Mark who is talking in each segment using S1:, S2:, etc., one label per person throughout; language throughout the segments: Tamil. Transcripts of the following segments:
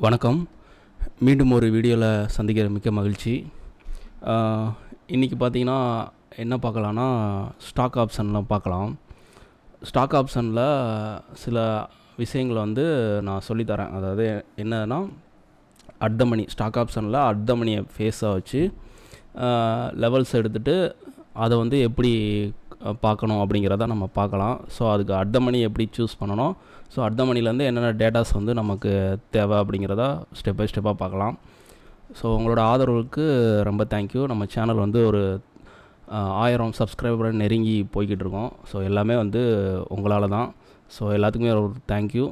S1: வணக்கம். மீண்டும் ஒரு வீடியோவில் சந்திக்கிற மிக்க மகிழ்ச்சி. இன்றைக்கி பார்த்திங்கன்னா என்ன பார்க்கலான்னா, ஸ்டாக் ஆப்ஷனில் பார்க்கலாம். ஸ்டாக் ஆப்ஷனில் சில விஷயங்களை நான் சொல்லித்தரேன். அதாவது என்னன்னா, அட் த மணி ஸ்டாக் ஆப்ஷனில் அட் த மணியை ஃபேஸாக வச்சு லெவல்ஸ் எடுத்துகிட்டு அதை எப்படி பார்க்கணும் அப்படிங்கிறத நம்ம பார்க்கலாம். ஸோ அதுக்கு அட் த மணி எப்படி சூஸ் பண்ணணும், ஸோ அட் த மணிலேருந்து என்னென்ன டேட்டாஸ் நமக்கு தேவை அப்படிங்கிறத ஸ்டெப் பை ஸ்டெப்பாக பார்க்கலாம். ஸோ உங்களோட ஆதரவுக்கு ரொம்ப தேங்க்யூ. நம்ம சேனல் ஒரு 1000 சப்ஸ்கிரைபரை நெருங்கி போய்கிட்டு இருக்கோம். ஸோ எல்லாமே உங்களால் தான். ஸோ எல்லாத்துக்குமே ஒரு தேங்க்யூ.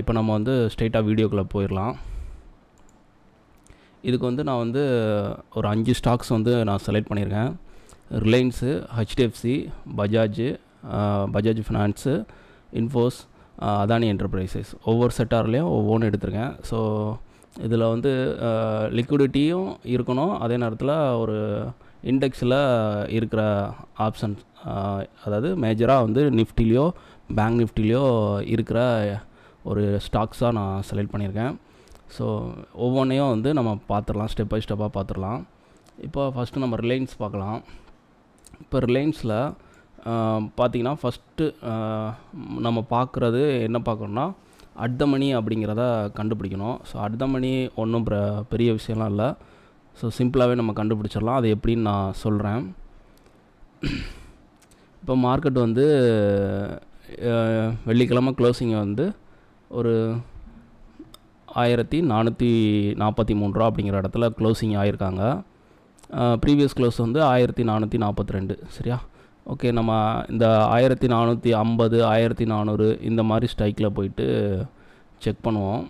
S1: இப்போ நம்ம ஸ்ட்ரெயிட்டாக வீடியோக்குள்ளே போயிடலாம். இதுக்கு நான் ஒரு 5 ஸ்டாக்ஸ் நான் செலக்ட் பண்ணியிருக்கேன். Reliance, HDFC, Bajaj finance, infos, Adani enterprises. ஒவ்வொரு செக்டார்லேயும் ஒவ்வொன்று எடுத்திருக்கேன். ஸோ இதில் லிக்விடிட்டியும் இருக்கணும், அதே நேரத்தில் ஒரு இண்டெக்ஸில் இருக்கிற ஆப்ஷன்ஸ், அதாவது மேஜராக நிஃப்டிலேயோ பேங்க் நிஃப்டிலேயோ இருக்கிற ஒரு ஸ்டாக்ஸாக நான் செலக்ட் பண்ணியிருக்கேன். ஸோ ஒவ்வொன்றையும் நம்ம பார்த்துடலாம், ஸ்டெப் பை ஸ்டெப்பாக பார்த்துடலாம். இப்போ ஃபஸ்ட்டு நம்ம ரிலையன்ஸ் பார்க்கலாம். இப்போ ரிலையன்ஸில் பார்த்திங்கன்னா ஃபஸ்ட்டு நம்ம பார்க்குறது என்ன பார்க்கணுன்னா, அட் த மணி அப்படிங்கிறத கண்டுபிடிக்கணும். ஸோ அட் த மணி ஒன்றும் பெரிய விஷயம்லாம் இல்லை. ஸோ சிம்பிளாகவே நம்ம கண்டுபிடிச்சிடலாம். அது எப்படின்னு நான் சொல்கிறேன். இப்போ மார்க்கெட் வெள்ளிக்கிழமை க்ளோசிங் ஒரு 1443 ரூபா அப்படிங்கிற இடத்துல க்ளோசிங் ஆகியிருக்காங்க. Previous close 1442. சரியா? ஓகே, நம்ம இந்த 1450, 1400 இந்த மாதிரி ஸ்ட்ரைக்கில் போயிட்டு செக் பண்ணுவோம்.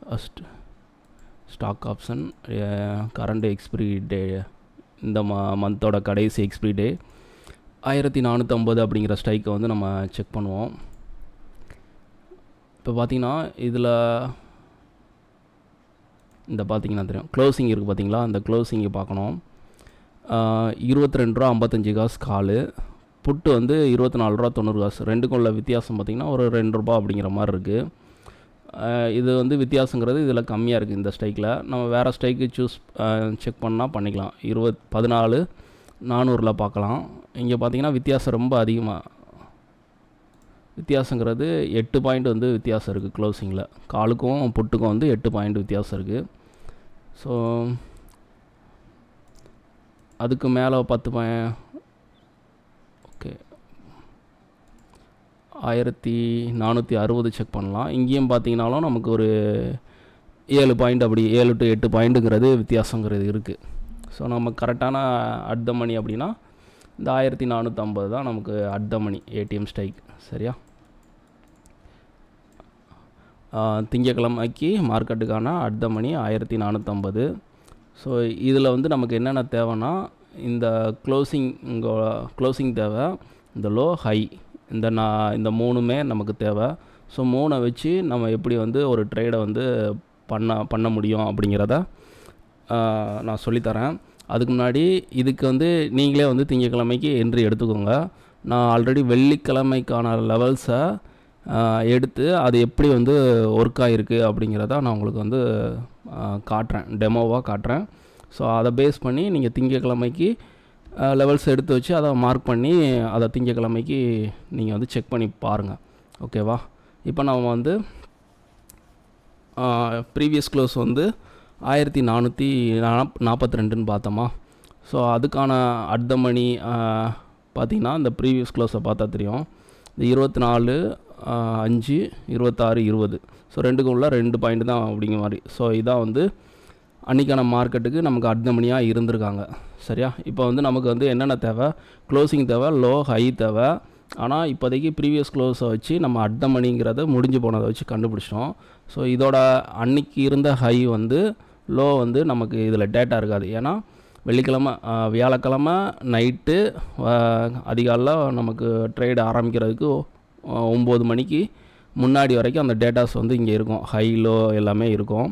S1: First stock option current expiry day, இந்த மந்தோட கடைசி எக்ஸ்பிரி டே 1450 அப்படிங்கிற ஸ்ட்ரைக்கை நம்ம செக் பண்ணுவோம். இப்போ பார்த்திங்கன்னா இதில் பார்த்திங்கன்னா தெரியும், க்ளோசிங் இருக்குது பார்த்திங்களா? அந்த க்ளோசிங்கை பார்க்கணும். 22 ரூபா 55 காசு காலு, புட்டு 24 ரூபா 90 காசு. ரெண்டுக்கும் உள்ள வித்தியாசம் பார்த்திங்கன்னா ஒரு 2 ரூபா அப்படிங்கிற மாதிரி இருக்குது. இது வித்தியாசங்கிறது இதில் கம்மியாக இருக்குது. இந்த ஸ்ட்ரைக்கில் நம்ம வேறு ஸ்ட்ரைக்கு செக் பண்ணால் பண்ணிக்கலாம். 14,400 பார்க்கலாம். இங்கே பார்த்திங்கன்னா வித்தியாசம் ரொம்ப அதிகமாக, வித்தியாசங்கிறது 8 பாயிண்ட் வித்தியாசம் இருக்குது. க்ளோசிங்கில் காலுக்கும் புட்டுக்கும் 8 பாயிண்ட் வித்தியாசம் இருக்குது. ஸோ அதுக்கு மேலே 10 ஓகே 1460 செக் பண்ணலாம். இங்கேயும் பார்த்தீங்கன்னாலும் நமக்கு ஒரு 7 பாயிண்ட், அப்படி 7 to 8 பாயிண்ட்டுங்கிறது வித்தியாசங்கிறது இருக்குது. ஸோ நம்ம கரெக்டான அட் த மணி அப்படின்னா இந்த 1450 தான் நமக்கு at the money ATM strike. சரியா? திங்கக்கிழமைக்கு மார்க்கெட்டுக்கான அட் த மணி 1450. ஸோ இதில் நமக்கு என்னென்ன தேவைன்னா, இந்த க்ளோசிங் தேவை, இந்த லோ ஹை, இந்த மூணுமே நமக்கு தேவை. ஸோ 3 வச்சு நம்ம எப்படி ஒரு ட்ரேடை பண்ண முடியும் அப்படிங்கிறத நான் சொல்லித்தரேன். அதுக்கு முன்னாடி இதுக்கு நீங்களே திங்கக்கிழமைக்கு என்ட்ரி எடுத்துக்கோங்க. நான் ஆல்ரெடி வெள்ளிக்கிழமைக்கான லெவல்ஸை எடுத்து அது எப்படி ஒர்க் ஆகிருக்கு அப்படிங்கிறத நான் உங்களுக்கு காட்டுறேன், டெமோவாக காட்டுறேன். ஸோ அதை பேஸ் பண்ணி நீங்கள் திங்கக்கிழமைக்கு லெவல்ஸ் எடுத்து வச்சு அதை மார்க் பண்ணி அதை திங்கக்கிழமைக்கு நீங்கள் செக் பண்ணி பாருங்கள். ஓகேவா? இப்போ நம்ம ப்ரீவியஸ் க்ளோஸ் 1442ன்னு பார்த்தோமா? ஸோ அதுக்கான அட் த மணி பார்த்திங்கன்னா இந்த ப்ரீவியஸ் க்ளோஸை பார்த்தா தெரியும். இந்த 24, 5, 26, 20. ஸோ ரெண்டுக்கும் உள்ள 2 பாயிண்ட் தான் அப்படிங்கிற மாதிரி. ஸோ இதான் அன்றைக்கான மார்க்கெட்டுக்கு நமக்கு அட் த மணியாக இருந்திருக்காங்க. சரியா? இப்போ நமக்கு என்னென்ன தேவை, க்ளோசிங் தேவை, லோ ஹை தேவை. ஆனால் இப்போதைக்கு ப்ரீவியஸ் க்ளோஸை வச்சு நம்ம அட் த மணிங்கிறத முடிஞ்சு போனதை வச்சு கண்டுபிடிச்சிட்டோம். ஸோ இதோட அன்னைக்கு இருந்த ஹை லோ நமக்கு இதில் டேட்டா இருக்காது. ஏன்னா வெள்ளிக்கிழமை வியாழக்கிழமை நைட்டு அதிகாலைல நமக்கு ட்ரேட் ஆரம்பிக்கிறதுக்கு 9 மணிக்கு முன்னாடி வரைக்கும் அந்த டேட்டாஸ் இங்கே இருக்கும், ஹை லோ எல்லாமே இருக்கும்.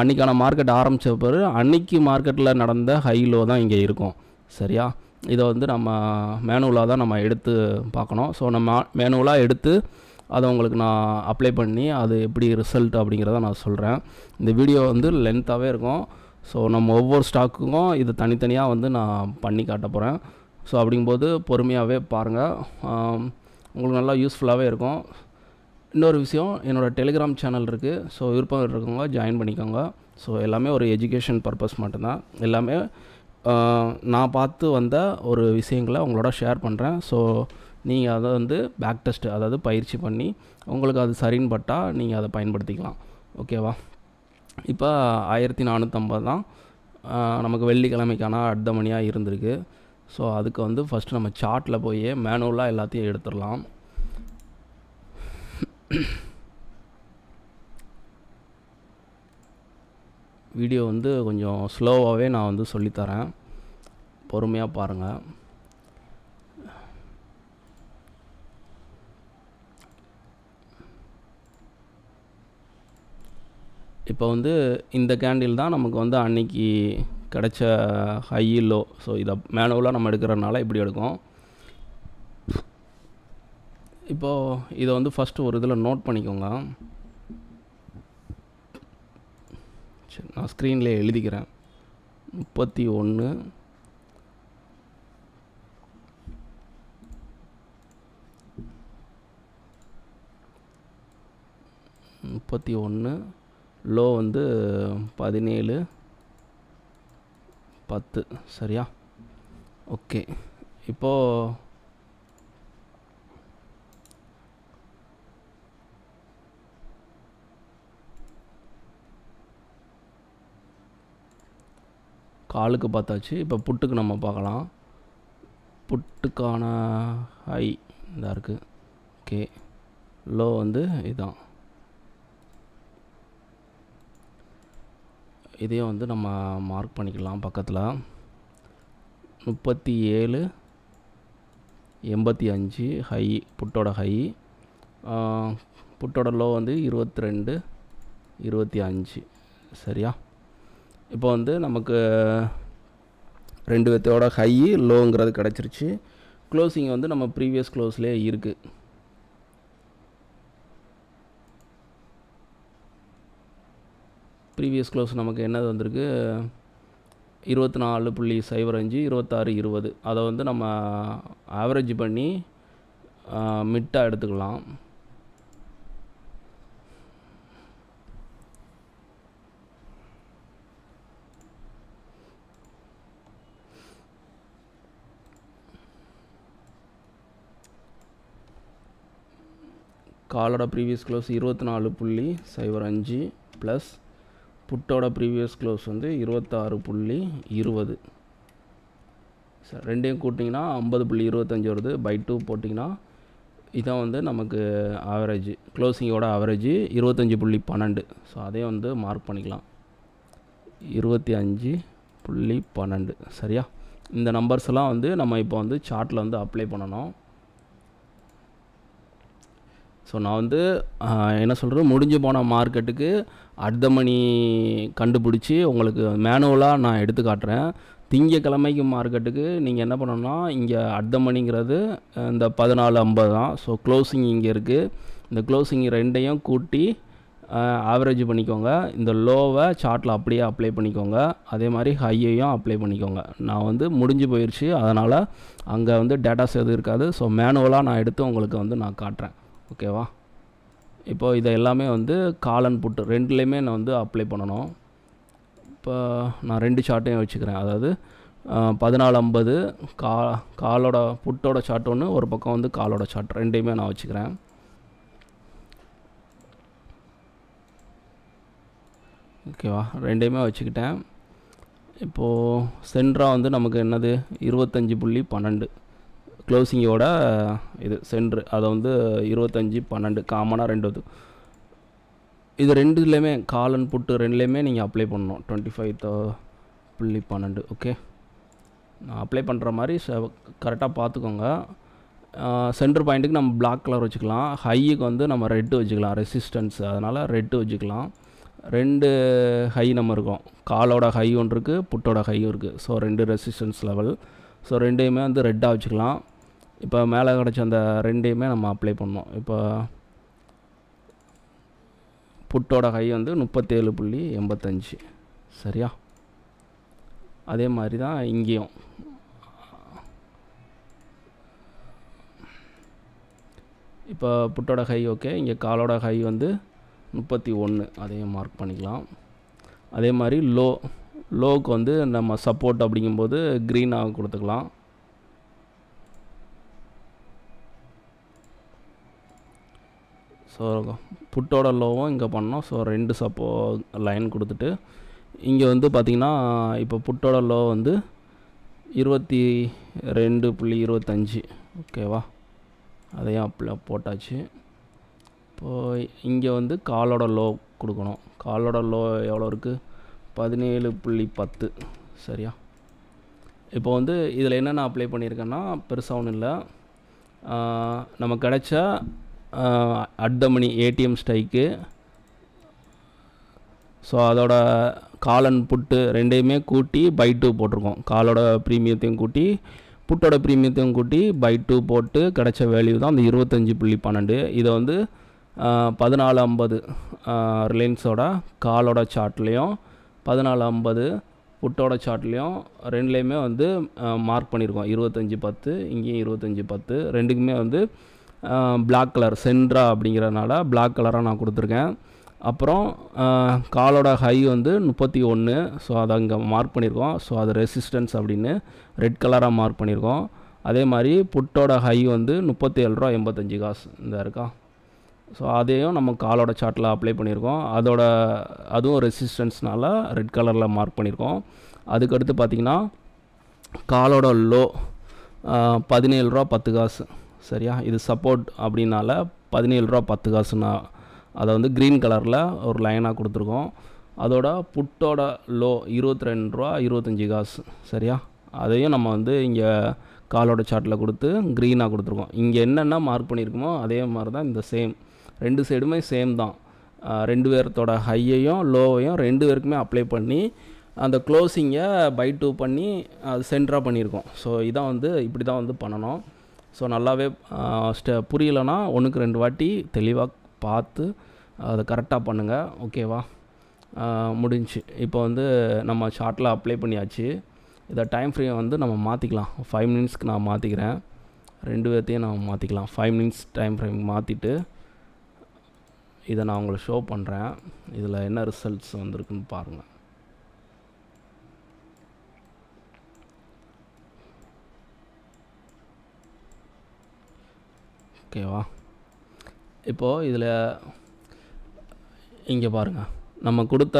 S1: அன்றைக்கான மார்க்கெட் ஆரம்பித்த பிறகு அன்றைக்கி மார்க்கெட்டில் நடந்த ஹை லோ தான் இங்கே இருக்கும். சரியா? இதை நம்ம மேனுவலாக தான் நம்ம எடுத்து பார்க்கணும். ஸோ நம்ம மேனுவலாக எடுத்து அதை உங்களுக்கு நான் அப்ளை பண்ணி அது எப்படி ரிசல்ட் அப்படிங்கிறத நான் சொல்கிறேன். இந்த வீடியோ வந்து லென்த்தாகவே இருக்கும். ஸோ நம்ம ஒவ்வொரு ஸ்டாக்குக்கும் இது தனித்தனியாக வந்து நான் பண்ணி காட்ட போகிறேன். ஸோ அப்படிங்கும்போது பொறுமையாகவே பாருங்கள், உங்களுக்கு நல்லா யூஸ்ஃபுல்லாகவே இருக்கும். இன்னொரு விஷயம், என்னோடய டெலிகிராம் சேனல் இருக்குது. ஸோ விருப்பம் இருக்கவங்க ஜாயின் பண்ணிக்கோங்க. ஸோ எல்லாமே ஒரு எஜுகேஷன் பர்பஸ் மட்டும்தான். எல்லாமே நான் பார்த்து வந்த ஒரு விஷயங்களை உங்களோட ஷேர் பண்ணுறேன். ஸோ நீங்கள் அதை வந்து பேக் டெஸ்ட், அதாவது பயிற்சி பண்ணி உங்களுக்கு அது சரின்னு பட்டால் நீங்கள் அதை பயன்படுத்திக்கலாம். ஓகேவா? இப்போ 1450 தான் நமக்கு வெள்ளிக்கிழமைக்கான அட் த மணியாக இருந்திருக்கு. ஸோ அதுக்கு வந்து ஃபஸ்ட்டு நம்ம சார்ட்டில் போய் மேனுவலாக எல்லாத்தையும் எடுத்துடலாம். வீடியோ வந்து கொஞ்சம் ஸ்லோவாகவே நான் வந்து சொல்லித்தரேன், பொறுமையாக பாருங்கள். இப்போ வந்து இந்த கேண்டில் தான் நமக்கு வந்து அன்றைக்கி கிடச்ச ஹை லோ. ஸோ இதை மேனுவலாக நம்ம எடுக்கிறதுனால இப்படி எடுக்கும். இப்போது இதை வந்து ஃபஸ்ட்டு ஒரு இதில் நோட் பண்ணிக்கோங்க. சரி, நான் ஸ்க்ரீன்லேயே எழுதிக்கிறேன். 31 லோ வந்து 17:10. சரியா? ஓகே. இப்போது காலுக்கு பார்த்தாச்சு. இப்போ புட்டுக்கு நம்ம பார்க்கலாம். புட்டுக்கான ஹை இதாக இருக்குது. ஓகே, லோ வந்து இதுதான். இதையும் வந்து நம்ம மார்க் பண்ணிக்கலாம் பக்கத்தில். 37.85 ஹை, புட்டோட ஹை. புட்டோட லோ வந்து 22.25. சரியா? இப்போ வந்து நமக்கு ரெண்டு பேர்த்தோட ஹை லோங்கிறது கிடச்சிருச்சு. க்ளோசிங் வந்து நம்ம ப்ரீவியஸ் க்ளோஸ்லேயே இருக்குது. ப்ரீவியஸ் க்ளோஸ் நமக்கு என்னது வந்திருக்கு? 24.05, 26.20. அதை வந்து நம்ம ஆவரேஜ் பண்ணி மிட்டாக எடுத்துக்கலாம். காலோட ப்ரீவியஸ் க்ளோஸ் 24.05 ப்ளஸ் புட்டோட ப்ரீவியஸ் க்ளோஸ் வந்து 26.20. சார், ரெண்டையும் கூட்டிங்கன்னா 50.25 வருது. பை 2 போட்டிங்கன்னா இதான் வந்து நமக்கு ஆவரேஜ், க்ளோசிங்கோட ஆவரேஜ் 25.12. ஸோ அதையும் வந்து மார்க் பண்ணிக்கலாம். 25.12. சரியா? இந்த நம்பர்ஸ் எல்லாம் வந்து நம்ம இப்போ வந்து சார்ட்டில் வந்து அப்ளை பண்ணணும். ஸோ நான் வந்து என்ன சொல்கிறது, முடிஞ்சு போன மார்க்கெட்டுக்கு அட் த மணி கண்டுபிடிச்சி உங்களுக்கு மேனுவலாக நான் எடுத்து காட்டுறேன். திங்கக்கிழமைக்கு மார்க்கெட்டுக்கு நீங்கள் என்ன பண்ணணும்னா, இங்கே அட் த மணிங்கிறது இந்த 14.50 தான். ஸோ க்ளோசிங் இங்கே இருக்குது. இந்த க்ளோசிங் ரெண்டையும் கூட்டி ஆவரேஜ் பண்ணிக்கோங்க. இந்த லோவை சார்ட்டில் அப்படியே அப்ளை பண்ணிக்கோங்க. அதே மாதிரி ஹையையும் அப்ளை பண்ணிக்கோங்க. நான் வந்து முடிஞ்சு போயிடுச்சு, அதனால் அங்கே வந்து டேட்டாஸ் எதுவும் இருக்காது. ஸோ மேனுவலாக நான் எடுத்து உங்களுக்கு வந்து நான் காட்டுறேன். ஓகேவா? இப்போது இதை எல்லாமே வந்து கால் அண்ட் புட்டு ரெண்டுலேயுமே நான் வந்து அப்ளை பண்ணணும். இப்போ நான் ரெண்டு சார்ட்டையும் வச்சுக்கிறேன். அதாவது 14.50 காலோட புட்டோட சார்ட் ஒன்று, ஒரு பக்கம் வந்து காலோட சார்ட், ரெண்டையுமே நான் வச்சுக்கிறேன். ஓகேவா? ரெண்டையுமே வச்சுக்கிட்டேன். இப்போது சென்ட்ராக வந்து நமக்கு என்னது 25.12 க்ளோசிங்கோட இது சென்ட்ரு, அதை வந்து 25.12 காமனாக ரெண்டு. இது ரெண்டுலேயுமே கால் அண்ட் புட்டு ரெண்டுலேயுமே நீங்கள் அப்ளை பண்ணணும். 25.12. ஓகே, நான் அப்ளை பண்ணுற மாதிரி கரெக்டாக பார்த்துக்கோங்க. சென்டர் பாயிண்ட்டுக்கு நம்ம பிளாக் கலர் வச்சுக்கலாம். ஹையுக்கு வந்து நம்ம ரெட்டு வச்சுக்கலாம், ரெசிஸ்டன்ஸ், அதனால் ரெட்டு வச்சுக்கலாம். ரெண்டு ஹை நம்ம இருக்கும். காலோட ஹை ஒன்று இருக்குது, புட்டோட ஹையும் இருக்குது. ஸோ ரெண்டு ரெசிஸ்டன்ஸ் லெவல். ஸோ ரெண்டையுமே வந்து ரெட்டாக வச்சுக்கலாம். இப்போ மேலே கிடச்ச அந்த ரெண்டையுமே நம்ம அப்ளை பண்ணோம். இப்போ புட்டோட ஹை வந்து 37.85. சரியா? அதே மாதிரி தான் இங்கேயும் இப்போ புட்டோட ஹை ஓகே, இங்கே காலோட ஹை வந்து 31, அதையும் மார்க் பண்ணிக்கலாம். அதே மாதிரி லோவுக்கு வந்து நம்ம சப்போர்ட் அப்படிங்கும்போது க்ரீனாக கொடுத்துக்கலாம். ஸோ புட்டோட லோவும் இங்கே பண்ணோம். ஸோ 2 லைன் கொடுத்துட்டு இங்கே வந்து பார்த்திங்கன்னா இப்போ புட்டோட லோ வந்து 22.25. ஓகேவா? அதையும் போட்டாச்சு. இப்போது இங்கே வந்து காலோட லோ கொடுக்கணும். காலோட லோ எவ்வளோ இருக்குது? 17.10. சரியா? இப்போ வந்து இதில் என்னென்ன அப்ளை பண்ணியிருக்கேன்னா பெருசாக ஒன்றும் இல்லை. நம்ம கிடைச்ச at the money ATM strike, so அதோட கால் அண்ட் புட்டு ரெண்டையுமே கூட்டி பை 2 போட்டிருக்கோம். காலோட ப்ரீமியத்தையும் கூட்டி புட்டோட ப்ரீமியத்தையும் கூட்டி பை 2 போட்டு கிடைச்ச வேல்யூ தான் அந்த 25.12. இதை வந்து 14.50 ரிலையன்ஸோட காலோட சார்ட்லேயும் 14.50 புட்டோட சார்ட்லேயும் ரெண்டுலேயுமே வந்து மார்க் பண்ணியிருக்கோம். 25.10 இங்கேயும் 25.10 ரெண்டுக்குமே வந்து பிளாக் கலர் சென்ட்ரா அப்படிங்கிறதுனால பிளாக் கலராக நான் கொடுத்துருக்கேன். அப்புறம் காலோட ஹை வந்து 31. ஸோ அதை அங்கே மார்க் பண்ணியிருக்கோம். ஸோ அது ரெசிஸ்டன்ஸ் அப்படின்னு ரெட் கலராக மார்க் பண்ணியிருக்கோம். அதே மாதிரி புட்டோட ஹை வந்து 37.85 இந்த இருக்கா. ஸோ அதையும் நம்ம காலோட சார்ட்டில் அப்ளை பண்ணியிருக்கோம். அதுவும் ரெசிஸ்டன்ஸ்னால ரெட் கலரில் மார்க் பண்ணியிருக்கோம். அதுக்கடுத்து பார்த்திங்கன்னா காலோட லோ 17.10. சரியா? இது சப்போர்ட் அப்படின்னால 17.10 அதை வந்து க்ரீன் கலரில் ஒரு லைனாக கொடுத்துருக்கோம். அதோட புட்டோட லோ 22.25. சரியா? அதையும் நம்ம வந்து இங்கே காலோட சார்ட்டில் கொடுத்து க்ரீனாக கொடுத்துருக்கோம். இங்கே என்னென்ன மார்க் பண்ணியிருக்கோமோ அதே மாதிரி தான் இந்த சேம் 2 சைடுமே சேம் தான். 2 பேர்த்தோட ஹையையும் லோவையும் 2 பேருக்குமே அப்ளை பண்ணி அந்த க்ளோசிங்கை பை 2 பண்ணி அது சென்டராக பண்ணியிருக்கோம். ஸோ இதான் வந்து இப்படி தான் வந்து பண்ணணும். ஸோ நல்லாவே புரியலைன்னா 1க்கு 2 வாட்டி தெளிவாக பார்த்து அதை கரெக்டாக பண்ணுங்கள். ஓகேவா? முடிஞ்சு. இப்போ வந்து நம்ம சார்ட்டில் அப்ளை பண்ணியாச்சு. இதை டைம் ஃப்ரேம் வந்து நம்ம மாற்றிக்கலாம். 5 மினிட்ஸ்க்கு நான் மாற்றிக்கிறேன். 2 பேர்த்தையும் நம்ம மாற்றிக்கலாம். 5 மினிட்ஸ் டைம் ஃப்ரேம் மாற்றிட்டு இதை நான் உங்களுக்கு ஷோ பண்ணுறேன். இதில் என்ன ரிசல்ட்ஸ் வந்திருக்குன்னு பாருங்கள். ஓகேவா? இப்போது இதில் இங்கே பாருங்கள், நம்ம கொடுத்த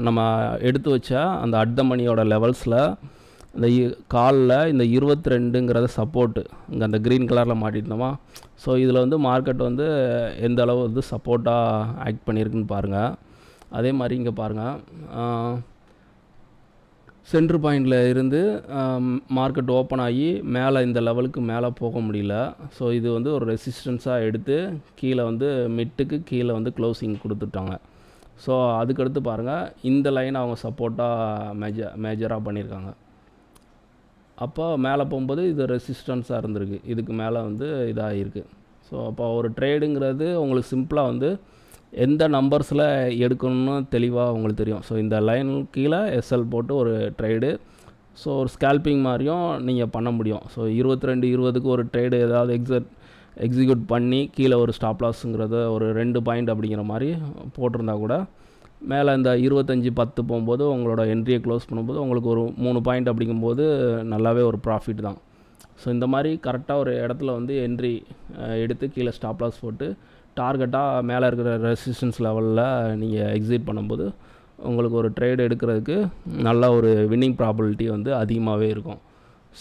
S1: நம்ம எடுத்து வச்ச அந்த அட் த மணியோட லெவல்ஸில் இந்த காலில் இந்த 22ங்கிறத சப்போர்ட்டு இங்கே அந்த க்ரீன் கலரில் மாட்டிட்டோமா. ஸோ இதில் வந்து மார்க்கெட் வந்து எந்த அளவு வந்து சப்போர்ட்டாக ஆக்ட் பண்ணியிருக்குன்னு பாருங்கள். அதே மாதிரி இங்கே பாருங்கள், சென்ட்ரு பாயிண்டில் இருந்து மார்க்கெட் ஓப்பன் ஆகி மேலே இந்த லெவலுக்கு மேலே போக முடியல. ஸோ இது வந்து ஒரு ரெசிஸ்டன்ஸாக எடுத்து கீழே வந்து மிட்டுக்கு கீழே வந்து க்ளோசிங் கொடுத்துட்டாங்க. ஸோ அதுக்கடுத்து பாருங்கள், இந்த லைன் அவங்க சப்போர்ட்டாக மேஜராக பண்ணியிருக்காங்க. அப்போ மேலே போகும்போது இது ரெசிஸ்டன்ஸாக இருந்திருக்கு, இதுக்கு மேலே வந்து இதாக இருக்குது. ஸோ அப்போ ஒரு ட்ரேடுங்கிறது உங்களுக்கு சிம்பிளாக வந்து எந்த நம்பர்ஸில் எடுக்கணும்னு தெளிவாக உங்களுக்கு தெரியும். ஸோ இந்த லைன் கீழே எஸ்எல் போட்டு ஒரு ட்ரேடு, ஸோ ஒரு ஸ்கேல்பிங் மாதிரியும் நீங்கள் பண்ண முடியும். ஸோ 22-20க்கு ஒரு ட்ரேடு ஏதாவது எக்ஸிக்யூட் பண்ணி கீழே ஒரு ஸ்டாப் லாஸுங்கிறத ஒரு 2 பாயிண்ட் அப்படிங்கிற மாதிரி போட்டிருந்தா கூட மேலே இந்த 25-10 போகும்போது உங்களோட என்ட்ரியை க்ளோஸ் பண்ணும்போது உங்களுக்கு ஒரு 3 பாயிண்ட் அப்படிங்கும்போது நல்லாவே ஒரு ப்ராஃபிட் தான். ஸோ இந்த மாதிரி கரெக்டாக ஒரு இடத்துல வந்து என்ட்ரி எடுத்து கீழே ஸ்டாப் லாஸ் போட்டு டார்கெட்டாக மேலே இருக்கிற ரெசிஸ்டன்ஸ் லெவலில் நீங்கள் எக்ஸிட் பண்ணும்போது உங்களுக்கு ஒரு ட்ரேடு எடுக்கிறதுக்கு நல்ல ஒரு வின்னிங் ப்ராபபிலிட்டி வந்து அதிகமாகவே இருக்கும்.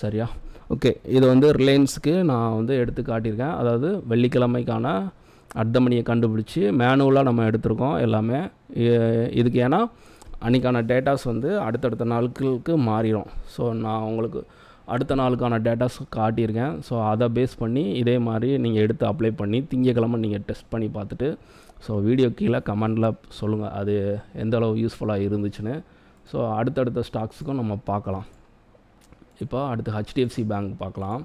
S1: சரியா? ஓகே, இது வந்து ரிலையன்ஸுக்கு நான் வந்து எடுத்து காட்டியிருக்கேன். அதாவது வெள்ளிக்கிழமைக்கான அட் த மணியை கண்டுபிடிச்சி மேனுவலாக நம்ம எடுத்திருக்கோம் எல்லாமே. இதுக்கு ஏன்னா அன்றைக்கான டேட்டாஸ் வந்து அடுத்தடுத்த நாட்களுக்கு மாறிடும். ஸோ நான் உங்களுக்கு அடுத்த நாளுக்கான டேட்டாஸ் காட்டியிருக்கேன். ஸோ அதை பேஸ் பண்ணி இதே மாதிரி நீங்கள் எடுத்து அப்ளை பண்ணி திங்கக்கிழமை நீங்கள் டெஸ்ட் பண்ணி பார்த்துட்டு ஸோ வீடியோ கீழே கமெண்டில் சொல்லுங்கள் அது எந்த அளவு யூஸ்ஃபுல்லாக இருந்துச்சுன்னு. ஸோ அடுத்தடுத்த ஸ்டாக்ஸுக்கும் நம்ம பார்க்கலாம். இப்போ அடுத்து ஹெச்டிஎஃப்சி பேங்க் பார்க்கலாம்.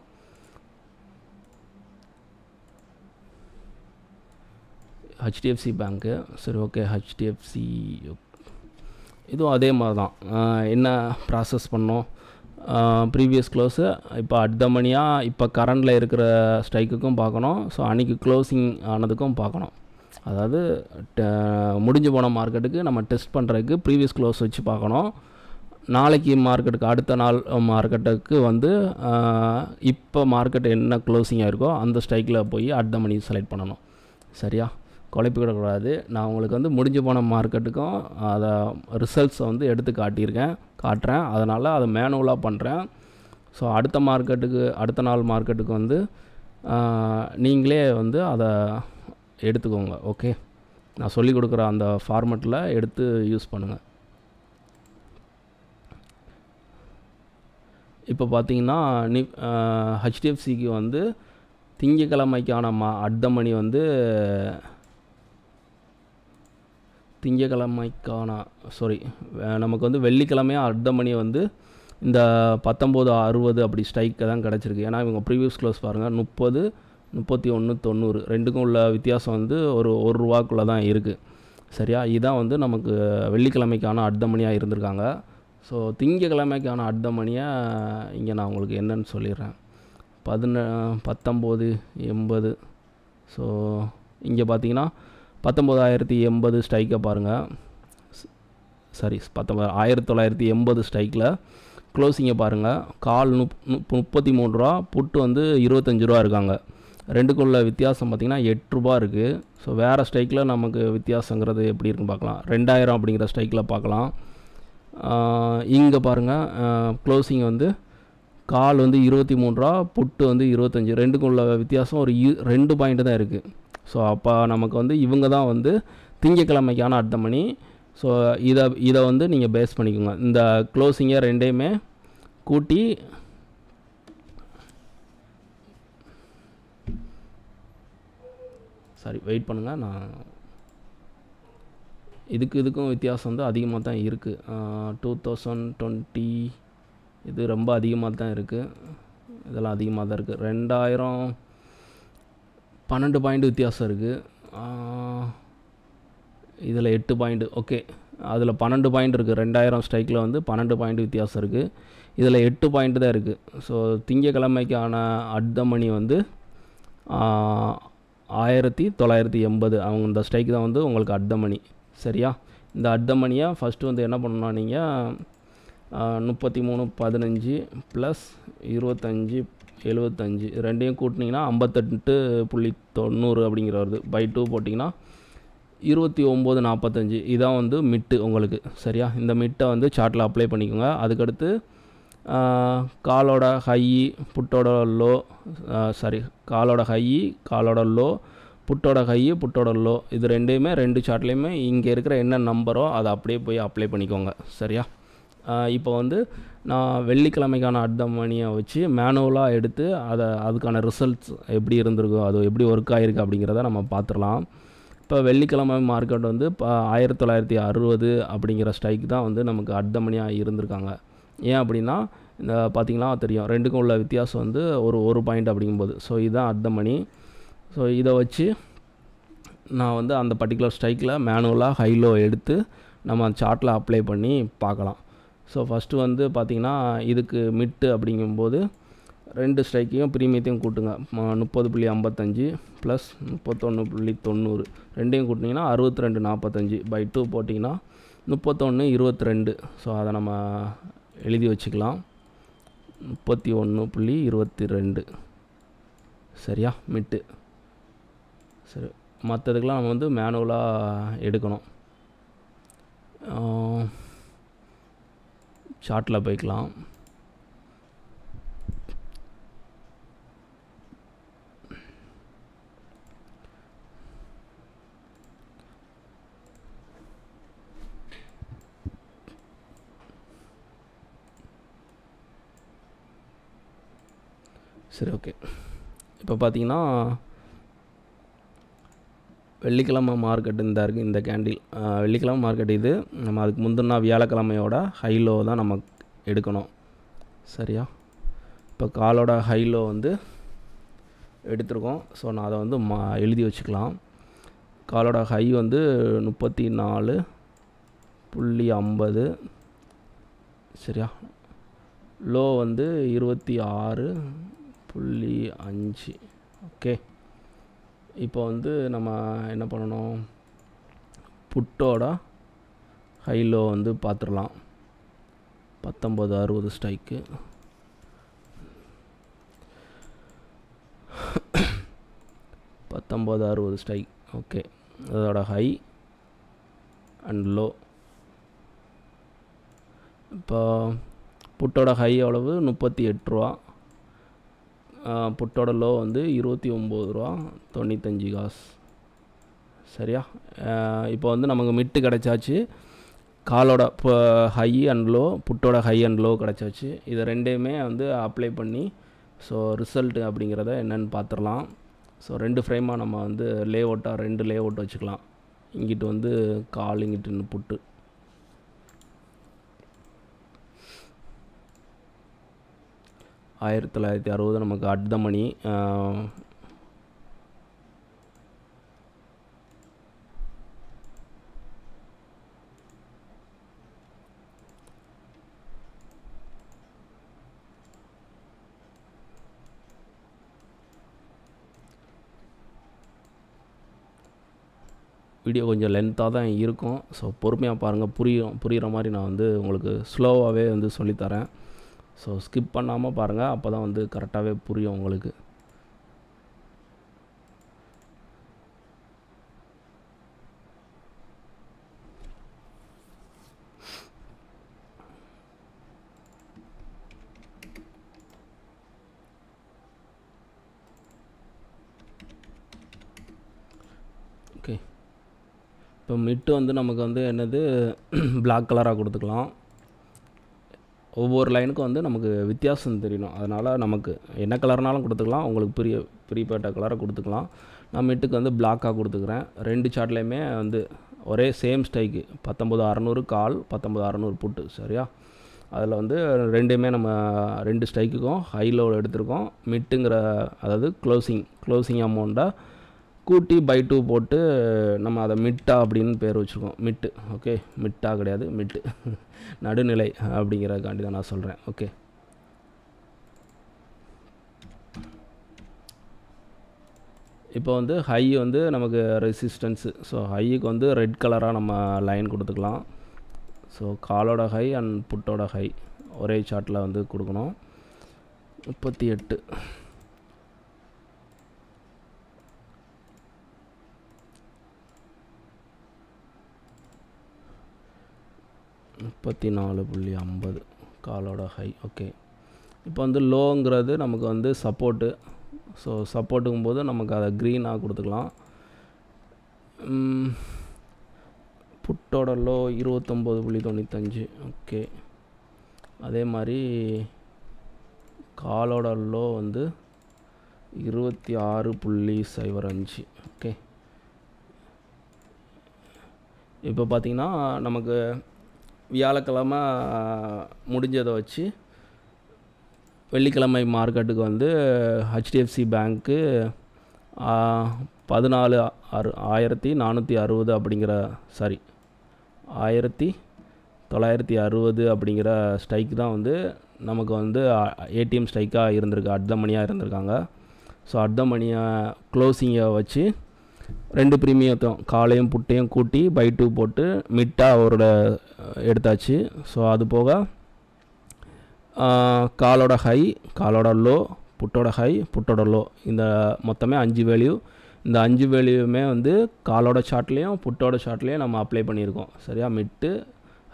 S1: ஹெச்டிஎஃப்சி பேங்க்கு. சரி, ஓகே. ஹெச்டிஎஃப்சி இதுவும் அதே மாதிரி தான். என்ன ப்ராசஸ் பண்ணோம், ப்ரீவியஸ் க்ளோஸு இப்போ அட் த மணியாக இப்போ கரண்டில் இருக்கிற ஸ்ட்ரைக்குக்கும் பார்க்கணும். ஸோ அன்றைக்கி க்ளோசிங் ஆனதுக்கும் பார்க்கணும். அதாவது முடிஞ்சு போன மார்க்கெட்டுக்கு நம்ம டெஸ்ட் பண்ணுறதுக்கு ப்ரீவியஸ் க்ளோஸ் வச்சு பார்க்கணும். நாளைக்கு மார்க்கெட்டுக்கு அடுத்த நாள் மார்க்கெட்டுக்கு வந்து இப்போ மார்க்கெட் என்ன க்ளோசிங் ஆகிருக்கோ அந்த ஸ்ட்ரைக்கில் போய் அட் த மணி செலக்ட் பண்ணணும். சரியா, குழப்பிக்கிடக்கூடாது. நான் உங்களுக்கு வந்து முடிஞ்சு போன மார்க்கெட்டுக்கும் அதை ரிசல்ட்ஸை வந்து எடுத்து காட்டுறேன். அதனால் அதை மேனுவலாக பண்ணுறேன். ஸோ அடுத்த நாள் மார்க்கெட்டுக்கு வந்து நீங்களே வந்து அதை எடுத்துக்கோங்க. ஓகே, நான் சொல்லிக் கொடுக்குற அந்த ஃபார்மெட்டில் எடுத்து யூஸ் பண்ணுங்கள். இப்போ பார்த்தீங்கன்னா ஹெச்டிஎஃப்சிக்கு வந்து திங்கக்கிழமைக்கான அட் த மணி வந்து நமக்கு வந்து வெள்ளிக்கிழமையாக அட் த மணி வந்து இந்த 19.60 அப்படி ஸ்ட்ரைக்கை தான் கிடச்சிருக்கு. ஏன்னா இவங்க ப்ரீவியஸ் க்ளோஸ் பாருங்கள் 30, 31.90 ரெண்டுக்கும் உள்ள வித்தியாசம் வந்து ஒரு ரூபாக்குள்ளே தான் இருக்குது. சரியா, இதுதான் வந்து நமக்கு வெள்ளிக்கிழமைக்கான அட் த மணியாக இருந்திருக்காங்க. ஸோ திங்கக்கிழமைக்கான அட் த மணியாக இங்கே நான் உங்களுக்கு என்னன்னு சொல்லிடுறேன். 1980. ஸோ இங்கே பார்த்தீங்கன்னா 19,080 ஸ்ட்ரைக்கை பாருங்கள். சரி, 1980 ஸ்ட்ரைக்கில் க்ளோசிங்கை பாருங்கள். கால் 33 ரூபா, புட்டு வந்து 25 ரூபா இருக்காங்க. ரெண்டுக்குள்ள வித்தியாசம் பார்த்திங்கன்னா 8 ரூபா இருக்குது. ஸோ வேறு ஸ்ட்ரைக்கில் நமக்கு வித்தியாசங்கிறது எப்படி இருக்குன்னு பார்க்கலாம். 2000 அப்படிங்கிற ஸ்ட்ரைக்கில் பார்க்கலாம். இங்கே பாருங்கள், க்ளோசிங் வந்து கால் வந்து 23 ரூபா, புட்டு வந்து 25. ரெண்டுக்குள்ள வித்தியாசம் ஒரு 2 பாயிண்ட்டு தான் இருக்குது. ஸோ அப்போ நமக்கு வந்து இவங்க தான் வந்து திங்கக்கிழமைக்கான அட் த மணி. ஸோ இதை வந்து நீங்கள் பேஸ் பண்ணிக்கோங்க. இந்த க்ளோசிங்கை ரெண்டையுமே கூட்டி வெயிட் பண்ணுங்கள். நான் இதுக்கும் வித்தியாசம் வந்து அதிகமாக தான் இருக்குது. 2020 இது ரொம்ப அதிகமாக தான் இருக்குது. இதெல்லாம் அதிகமாக தான் இருக்குது. 2000 12 பாயிண்ட் வித்தியாசம் இருக்குது. இதில் 8 பாயிண்ட்டு. ஓகே, அதில் 12 பாயிண்ட் இருக்குது. 2000 ஸ்ட்ரைக்கில் வந்து 12 பாயிண்ட் வித்தியாசம் இருக்குது. இதில் 8 பாயிண்ட் தான் இருக்குது. ஸோ திங்கக்கிழமைக்கான அட் த மணி வந்து 1980 அவங்க இந்த ஸ்ட்ரைக் தான் வந்து உங்களுக்கு அட் த மணி. சரியா, இந்த அட் த மணியை ஃபஸ்ட்டு வந்து என்ன பண்ணணும்னா நீங்கள் 33.15 ப்ளஸ் 25.75 ரெண்டையும் கூட்டினீங்கன்னா 58.90 அப்படிங்கிற வருது. பை 2 போட்டிங்கன்னா 29.45. இதான் வந்து மிட்டு உங்களுக்கு. சரியா, இந்த மிட்டை வந்து சார்ட்டில் அப்ளை பண்ணிக்கோங்க. அதுக்கடுத்து காலோட ஹை, புட்டோட லோ, காலோட ஹை, காலோட லோ, புட்டோட ஹை, புட்டோட லோ, இது ரெண்டையுமே 2 சார்ட்லேயுமே இங்கே இருக்கிற என்ன நம்பரோ அதை அப்படியே போய் அப்ளை பண்ணிக்கோங்க. சரியா, இப்போ வந்து நான் வெள்ளிக்கிழமைக்கான அட் த மணியை வச்சு மேனுவலாக எடுத்து அதுக்கான ரிசல்ட்ஸ் எப்படி இருந்திருக்கோ, அது எப்படி ஒர்க் ஆகிருக்கு அப்படிங்கிறத நம்ம பார்த்துடலாம். இப்போ வெள்ளிக்கிழமை மார்க்கெட் வந்து இப்போ 1960 அப்படிங்கிற ஸ்ட்ரைக் தான் வந்து நமக்கு அட் த மணியாக இருந்திருக்காங்க. ஏன் அப்படின்னா இந்த பார்த்திங்கன்னா தெரியும், ரெண்டுக்கும் உள்ள வித்தியாசம் வந்து ஒரு பாயிண்ட் அப்படிங்கும்போது. ஸோ இதுதான் அட் த மணி. ஸோ இதை வச்சு நான் வந்து அந்த பர்டிகுலர் ஸ்ட்ரைக்கில் மேனுவலாக ஹைலோ எடுத்து நம்ம சார்ட்டில் அப்ளை பண்ணி பார்க்கலாம். ஸோ ஃபஸ்ட்டு வந்து பார்த்திங்கன்னா இதுக்கு மிட்டு அப்படிங்கும்போது 2 ஸ்ட்ரைக்கையும் ப்ரீமியத்தையும் கூட்டுங்க. 30.55 ப்ளஸ் 31.90 ரெண்டையும் கூட்டிங்கன்னா 62.45 பை 2 போட்டிங்கன்னா 31.22. ஸோ அதை நம்ம எழுதி வச்சுக்கலாம். 31.22. சரியா, மிட்டு. சரி, மற்றதுக்கெலாம் நம்ம வந்து மேனுவலாக எடுக்கணும். சார்ட்டில் போய்க்கலாம். சரி, ஓகே. இப்போ பார்த்தீங்கன்னா வெள்ளிக்கிழமை மார்க்கெட் இந்த இருக்குது, இந்த கேண்டில் வெள்ளிக்கிழமை மார்க்கெட் இது. நம்ம அதுக்கு முந்தின வியாழக்கிழமையோட ஹைலோ தான் நம்ம எடுக்கணும். சரியா, இப்போ காலோட ஹைலோ வந்து எடுத்துருக்கோம். ஸோ நான் அதை வந்து எழுதி வச்சுக்கலாம். காலோட ஹை வந்து 34.50 சரியா. லோ வந்து 26.5. ஓகே. இப்போ வந்து நம்ம என்ன பண்ணணும், புட்டோட ஹை லோ வந்து பார்த்துடலாம். 19.60 ஸ்ட்ரைக்கு. 19.60 ஸ்ட்ரைக். ஓகே, அதோட ஹை அண்ட் லோ. இப்போ புட்டோட ஹை எவ்வளவு 38 ரூபா, புட்டோட லோ வந்து 29 ரூபா 95 காசு சரியா. இப்போ வந்து நமக்கு மிட்டு கிடச்சாச்சு, காலோட இப்போ ஹை அண்ட் லோ, புட்டோட ஹை அண்ட் லோ கிடச்சாச்சு. இதை ரெண்டையுமே வந்து அப்ளை பண்ணி ஸோ ரிசல்ட்டு அப்படிங்கிறத என்னென்னு பார்த்துடலாம். ஸோ 2 ஃப்ரேமாக நம்ம வந்து லேஅவுட்டாக 2 லேஅவுட் வச்சுக்கலாம். இங்கிட்டு வந்து கால், இங்கிட்டு புட்டு. $1960 நமக்கு அட் த மணி. வீடியோ கொஞ்சம் லென்த்தாக தான் இருக்கும். ஸோ பொறுமையாக பாருங்கள், புரிகிற மாதிரி நான் வந்து உங்களுக்கு ஸ்லோவாகவே வந்து சொல்லித்தரேன். ஸோ ஸ்கிப் பண்ணாமல் பாருங்கள், அப்போ தான் வந்து கரெக்டாகவே புரியும் உங்களுக்கு. ஓகே, இப்போ மிட்டு வந்து நமக்கு வந்து என்னது பிளாக் கலராக கொடுத்துக்கலாம். ஒவ்வொரு லைனுக்கும் வந்து நமக்கு வித்தியாசம் தெரியணும், அதனால் நமக்கு என்ன கலர்னாலும் கொடுத்துக்கலாம், உங்களுக்கு பிரியப்பட்ட கலரை கொடுத்துக்கலாம். நான் மிட்டுக்கு வந்து பிளாக்காக கொடுத்துக்கிறேன். 2 சார்ட்லேயுமே வந்து ஒரே சேம் ஸ்ட்ரைக்கு 19.600 கால், 19.600 புட்டு சரியா. அதில் வந்து ரெண்டுமே நம்ம 2 ஸ்ட்ரைக்குக்கும் ஹை லோ எடுத்திருக்கோம். மிட்டுங்கிற அதாவது க்ளோசிங் அமௌண்ட்டாக கூட்டி பை 2 போட்டு நம்ம அதை மிட்டா அப்படின்னு பேர் வச்சுருக்கோம். மிட்டு. ஓகே, மிட்டா கிடையாது, மிட்டு நடுநிலை அப்படிங்கிறதுக்காண்டி தான் நான் சொல்கிறேன். ஓகே, இப்போ வந்து ஹை வந்து நமக்கு ரெசிஸ்டன்ஸு. ஸோ ஹைக்கு வந்து ரெட் கலராக நம்ம லைன் கொடுத்துக்கலாம். ஸோ காலோட ஹை அண்ட் புட்டோட ஹை ஒரே சார்ட்டில் வந்து கொடுக்கணும். 38 34.50 காலோட ஹை. ஓகே, இப்போ வந்து லோங்கிறது நமக்கு வந்து சப்போர்ட்டு. ஸோ சப்போர்ட்டுங்கும் போது நமக்கு அதை க்ரீனாக கொடுத்துக்கலாம். புட்டோட லோ 29.95. ஓகே, அதே மாதிரி காலோட லோ வந்து 26.05. ஓகே, இப்போ பார்த்திங்கன்னா நமக்கு வியாழக்கிழமை முடிஞ்சதை வச்சு வெள்ளிக்கிழமை மார்க்கெட்டுக்கு வந்து HDFC பேங்க்கு 14,460 அப்படிங்கிற 1960 அப்படிங்கிற ஸ்ட்ரைக் தான் வந்து நமக்கு வந்து ஏடிஎம் ஸ்ட்ரைக்காக இருந்திருக்கு, அட் த மணியாக இருந்திருக்காங்க. ஸோ அட் த மணியை க்ளோசிங்கை வச்சு 2 ப்ரீமியத்தையும் காலையும் புட்டையும் கூட்டி பை 2 போட்டு மிட்டாக அவரோட எடுத்தாச்சு. ஸோ அது போக காலோட ஹை, காலோட லோ, புட்டோட ஹை, புட்டோட லோ, இந்த மொத்தமே 5 வேல்யூ. இந்த 5 வேல்யூமே வந்து காலோட சார்ட்லேயும் புட்டோட சார்ட்லேயும் நம்ம அப்ளை பண்ணியிருக்கோம் சரியா. மிட்டு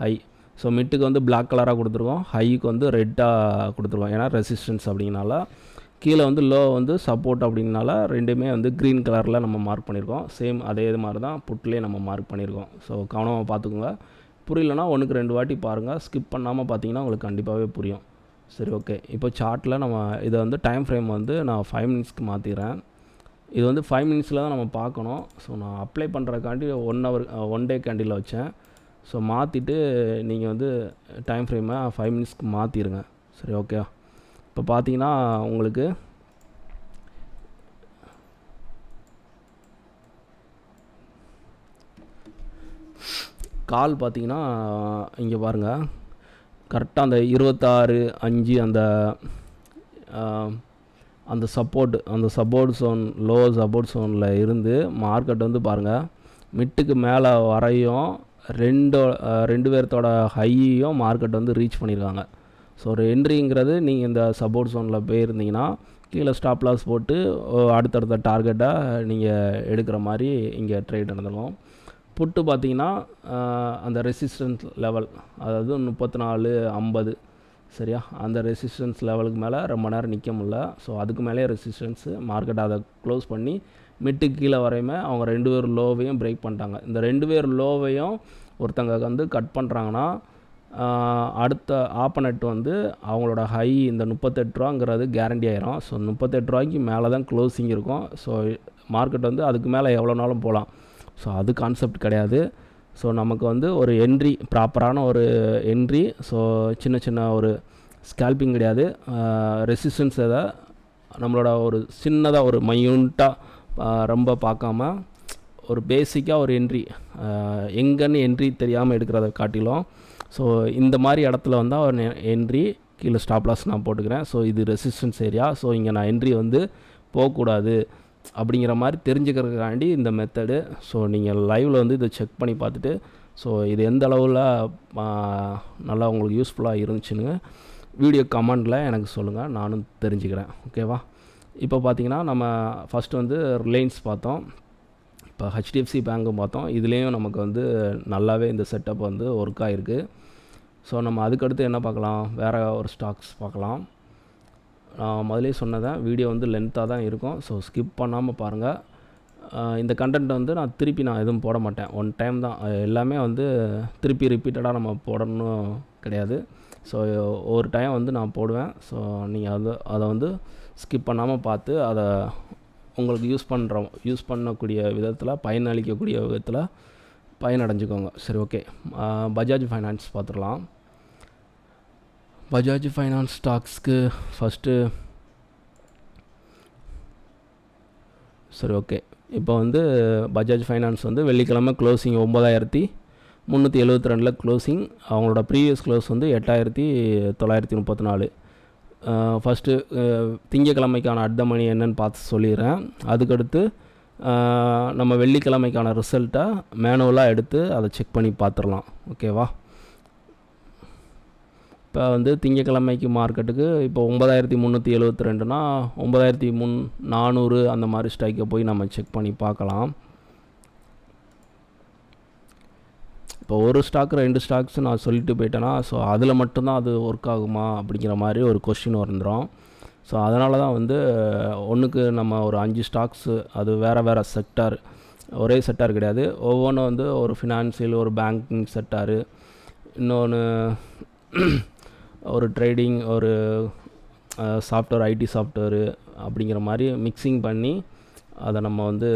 S1: ஹை. ஸோ மிட்டுக்கு வந்து பிளாக் கலராக கொடுத்துருக்கோம், ஹைக்கு வந்து ரெட்டாக கொடுத்துருக்கோம், ஏன்னா ரெசிஸ்டன்ஸ் அப்படிங்கனால. கீழே வந்து லோ வந்து சப்போர்ட் அப்படிங்கனால ரெண்டுமே வந்து க்ரீன் கலரில் நம்ம மார்க் பண்ணியிருக்கோம். சேம் அதே மாதிரி தான் புட்லேயே நம்ம மார்க் பண்ணியிருக்கோம். ஸோ கவனமாக பார்த்துக்கோங்க. புரியலனா 1க்கு 2 வாட்டி பாருங்கள், ஸ்கிப் பண்ணாமல் பார்த்தீங்கன்னா உங்களுக்கு கண்டிப்பாகவே புரியும். சரி, ஓகே. இப்போ சார்ட்டில் நம்ம இதை வந்து டைம் ஃப்ரேம் வந்து நான் 5 மினிட்ஸ்க்கு மாற்றிடுறேன். இது வந்து 5 மினிட்ஸில் தான் நம்ம பார்க்கணும். ஸோ நான் அப்ளை பண்ணுறக்காண்டி 1 டே கேண்டில் வச்சேன். ஸோ மாற்றிட்டு நீங்கள் வந்து டைம் ஃப்ரேமை 5 மினிட்ஸ்க்கு மாற்றிடுங்க. சரி, ஓகே. இப்போ பார்த்தீங்கன்னா உங்களுக்கு கால் பார்த்தீங்கன்னா இங்கே பாருங்கள், கரெக்டாக அந்த 26.5 அந்த சப்போர்ட் ஜோன், லோ சப்போர்ட் ஜோனில் இருந்து மார்க்கெட் வந்து பாருங்கள் மிட்டுக்கு மேலே வரையும் ரெண்டு பேர்த்தோட ஹையையும் மார்க்கெட் வந்து ரீச் பண்ணியிருக்காங்க. ஸோ ஒரு என்ட்ரிங்கிறது நீங்கள் இந்த சப்போர்ட் ஜோனில் போயிருந்தீங்கன்னா கீழே ஸ்டாப் லாஸ் போட்டு அடுத்தடுத்த டார்கெட்டை நீங்கள் எடுக்கிற மாதிரி இங்கே ட்ரேட் நடந்துடும். புட்டு பார்த்திங்கன்னா அந்த ரெசிஸ்டன்ஸ் லெவல், அதாவது 34.50 சரியா, அந்த ரெசிஸ்டன்ஸ் லெவலுக்கு மேலே ரொம்ப நேரம் நிற்க முடியல. ஸோ அதுக்கு மேலே ரெசிஸ்டன்ஸு மார்க்கெட் அதை க்ளோஸ் பண்ணி மிட்டுக்கு கீழே வரையுமே அவங்க 2 பேர் லோவையும் பிரேக் பண்ணிட்டாங்க. இந்த 2 பேர் லோவையும் ஒருத்தங்க வந்து கட் பண்ணுறாங்கன்னா அடுத்த ஆப்பனட் வந்து அவங்களோட ஹை இந்த 38 ரூபாங்கிறது கேரண்டி ஆயிரும். ஸோ 38 ரூபாய்க்கு மேலே தான் க்ளோசிங் இருக்கும். ஸோ மார்க்கெட் வந்து அதுக்கு மேலே எவ்வளோ நாளும் போகலாம். ஸோ அது கான்செப்ட் கிடையாது. ஸோ நமக்கு வந்து ஒரு என்ட்ரி, ப்ராப்பரான ஒரு என்ட்ரி. ஸோ சின்ன ஒரு ஸ்கேல்பிங் கிடையாது. ரெசிஸ்டன்ஸ் எதை நம்மளோட ஒரு சின்னதாக ஒரு மையூண்ட்டாக ரொம்ப பார்க்காம ஒரு பேசிக்காக ஒரு என்ட்ரி, எங்கன்னு என்ட்ரி தெரியாமல் எடுக்கிறத காட்டிலும் ஸோ இந்த மாதிரி இடத்துல வந்தால் ஒரு என்ட்ரி, கீழே ஸ்டாப் லாஸ் நான் போட்டுக்கிறேன். ஸோ இது ரெசிஸ்டன்ஸ் ஏரியா, ஸோ இங்கே நான் என்ட்ரி வந்து போகக்கூடாது அப்படிங்கிற மாதிரி தெரிஞ்சுக்கிறதுக்காண்டி இந்த மெத்தடு. ஸோ நீங்கள் லைவில் வந்து இதை செக் பண்ணி பார்த்துட்டு ஸோ இது எந்த அளவில் நல்லா உங்களுக்கு யூஸ்ஃபுல்லாக இருந்துச்சுன்னு வீடியோ கமெண்டில் எனக்கு சொல்லுங்கள், நானும் தெரிஞ்சுக்கிறேன். ஓகேவா? இப்போ பார்த்தீங்கன்னா நம்ம ஃபஸ்ட்டு வந்து ரிலையன்ஸ் பார்த்தோம், இப்போ ஹெச்டிஎஃப்சி பேங்க்கும் பார்த்தோம். இதுலேயும் நமக்கு வந்து நல்லாவே இந்த செட்டப் வந்து ஒர்க் ஆகிருக்கு. ஸோ நம்ம அதுக்கடுத்து என்ன பார்க்கலாம், வேறு ஒரு ஸ்டாக்ஸ் பார்க்கலாம். நான் முதலே சொன்னதான் வீடியோ வந்து லென்த்தாக தான் இருக்கும். ஸோ ஸ்கிப் பண்ணாமல் பாருங்கள். இந்த கண்டென்ட் வந்து நான் எதுவும் போட மாட்டேன், ஒன் டைம் தான். எல்லாமே வந்து திருப்பி ரிப்பீட்டடாக நம்ம போடணும் கிடையாது. ஸோ ஒரு டைம் வந்து நான் போடுவேன். ஸோ நீங்கள் அதை வந்து ஸ்கிப் பண்ணாமல் பார்த்து அதை உங்களுக்கு யூஸ் பண்ணக்கூடிய விதத்தில், பயனளிக்கக்கூடிய விதத்தில் பயனடைஞ்சிக்கோங்க. சரி, ஓகே. பஜாஜ் ஃபைனான்ஸ் பார்த்துடலாம். பஜாஜ் ஃபைனான்ஸ் ஸ்டாக்ஸ்க்கு ஃபஸ்ட்டு சரி, ஓகே. இப்போ வந்து பஜாஜ் ஃபைனான்ஸ் வந்து வெள்ளிக்கிழமை க்ளோசிங் 9372 க்ளோசிங். அவங்களோட ப்ரீவியஸ் க்ளோஸ் வந்து 8934. ஃபஸ்ட்டு திங்கக்கிழமைக்கான அட் த மணி என்னன்னு பார்த்து சொல்லிடுறேன். அதுக்கடுத்து நம்ம வெள்ளிக்கிழமைக்கான ரிசல்ட்டை மேனுவலாக எடுத்து அதை செக் பண்ணி பார்த்துடலாம். ஓகேவா? இப்போ வந்து திங்கக்கிழமைக்கு மார்க்கெட்டுக்கு இப்போ 9372னா 9400 அந்த மாதிரி ஸ்ட்ரைக்கை போய் நம்ம செக் பண்ணி பார்க்கலாம். இப்போ ஒரு ஸ்டாக் 2 ஸ்டாக்ஸ் நான் சொல்லிட்டு போயிட்டேன்னா ஸோ அதில் மட்டும்தான் அது ஒர்க் ஆகுமா அப்படிங்கிற மாதிரி ஒரு கொஸ்டின் வந்துடும். ஸோ அதனால தான் வந்து ஒன்றுக்கு நம்ம ஒரு 5 ஸ்டாக்ஸு, அது வேறு செக்டார், ஒரே செக்டார் கிடையாது. ஒவ்வொன்றும் வந்து ஒரு ஃபினான்சியல், ஒரு பேங்கிங் செக்டாரு, இன்னொன்று ஒரு ட்ரேடிங், ஒரு சாஃப்ட்வேர், ஐடி சாஃப்ட்வேரு அப்படிங்கிற மாதிரி மிக்சிங் பண்ணி அதை நம்ம வந்து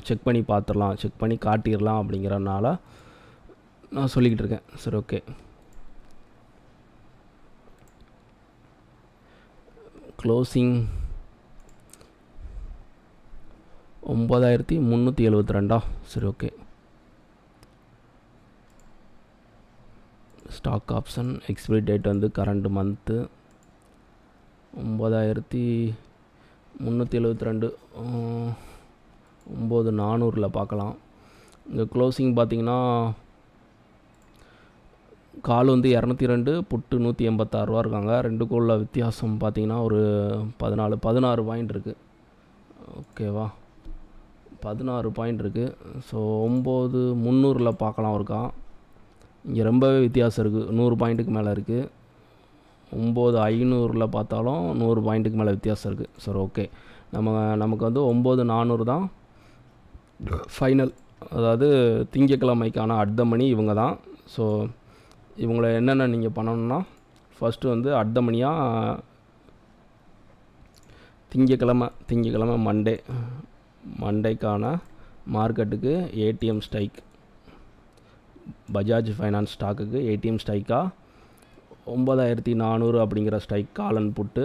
S1: செக் பண்ணி பார்த்துடலாம், செக் பண்ணி காட்டிடலாம் அப்படிங்கிறனால நான் சொல்லிக்கிட்டு இருக்கேன். சரி, ஓகே. க்ளோசிங் 9372. சரி, okay. Stock option expiry date வந்து கரண்ட் மந்த்து 9372, 9400 பார்க்கலாம். இங்கே க்ளோசிங் பார்த்திங்கன்னா கால் வந்து 202, புட்டு 186 ரூபா இருக்காங்க. ரெண்டுக்கும் உள்ள வித்தியாசம் பார்த்திங்கன்னா ஒரு 16 பாயிண்ட் இருக்குது. ஓகேவா? 16 பாயிண்ட் இருக்குது. ஸோ 9300 பார்க்கலாம் ஒருக்கா. இங்கே ரொம்பவே வித்தியாசம் இருக்குது, 100 பாயிண்ட்டுக்கு மேலே இருக்குது. 9500 பார்த்தாலும் 100 பாயிண்ட்டுக்கு மேலே வித்தியாசம் இருக்குது. சரி, ஓகே. நமக்கு வந்து 9400 தான் ஃபைனல். அதாவது திங்கக்கிழமைக்கான அட் த மணி இவங்க தான். ஸோ இவங்களை என்னென்ன நீங்கள் பண்ணணுன்னா, ஃபஸ்ட்டு வந்து அட் த மணியாக திங்கக்கிழமை மண்டேக்கான மார்க்கெட்டுக்கு ஏடிஎம் ஸ்ட்ரைக், பஜாஜ் ஃபைனான்ஸ் ஸ்டாக்குக்கு ஏடிஎம் ஸ்ட்ரைக்காக 9400 அப்படிங்கிற ஸ்ட்ரைக் காலன் புட்டு.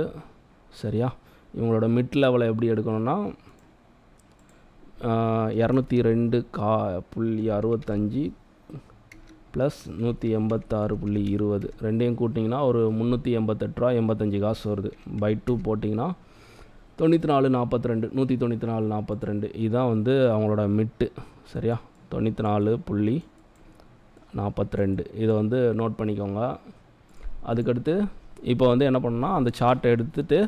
S1: சரியா? இவங்களோட மிட் லெவலை எப்படி எடுக்கணும்னா 202.65 ப்ளஸ் 186.20 ரெண்டையும் கூட்டிங்கன்னா ஒரு 388 ரூபா 85 காசு வருது. பை 2 போட்டிங்கன்னா 94.42 194.42 இதுதான் வந்து அவங்களோட மிட்டு. சரியா, 94.42 இதை வந்து நோட் பண்ணிக்கோங்க. அதுக்கடுத்து இப்போ வந்து என்ன பண்ணணும்னா அந்த சார்ட்டை எடுத்துகிட்டு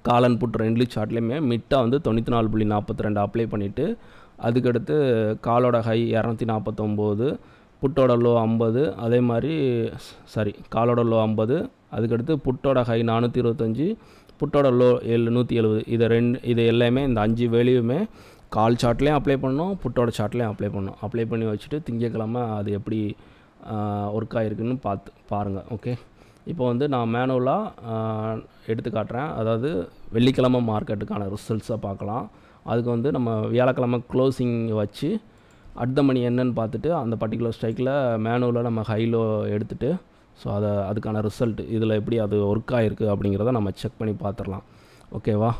S1: கால் அண்ட் புட் ரெண்டு சார்ட்லேயுமே மிட்டாக வந்து 94.42 அப்ளை பண்ணிவிட்டு அதுக்கடுத்து காலோட ஹை 249, புட்டோட லோ 50, அதே மாதிரி காலோட லோ 50, அதுக்கடுத்து புட்டோட ஹை 425, புட்டோட லோ 170. இது எல்லாமே இந்த 5 வேல்யூமே கால் சார்ட்லேயும் அப்ளை பண்ணணும், புட்டோட சார்ட்லேயும் அப்ளை பண்ணணும். அப்ளை பண்ணி வச்சுட்டு திங்கக்கிழமை அது எப்படி ஒர்க் ஆகிருக்குன்னு பாருங்கள். ஓகே, இப்போ வந்து நான் மேனுவலாக எடுத்து காட்டுறேன். அதாவது வெள்ளிக்கிழமை மார்க்கெட்டுக்கான ரிசல்ட்ஸை பார்க்கலாம். அதுக்கு வந்து நம்ம வியாழக்கிழமை க்ளோசிங் வச்சு அட் த மணி என்னன்னு பார்த்துட்டு அந்த பர்டிகுலர் ஸ்ட்ரைக்கில் மேனுவலாக நம்ம ஹைலோ எடுத்துகிட்டு ஸோ அதுக்கான ரிசல்ட் இதில் எப்படி அது ஒர்க் ஆகிருக்கு அப்படிங்கிறத நம்ம செக் பண்ணி பார்த்துடலாம். ஓகேவா,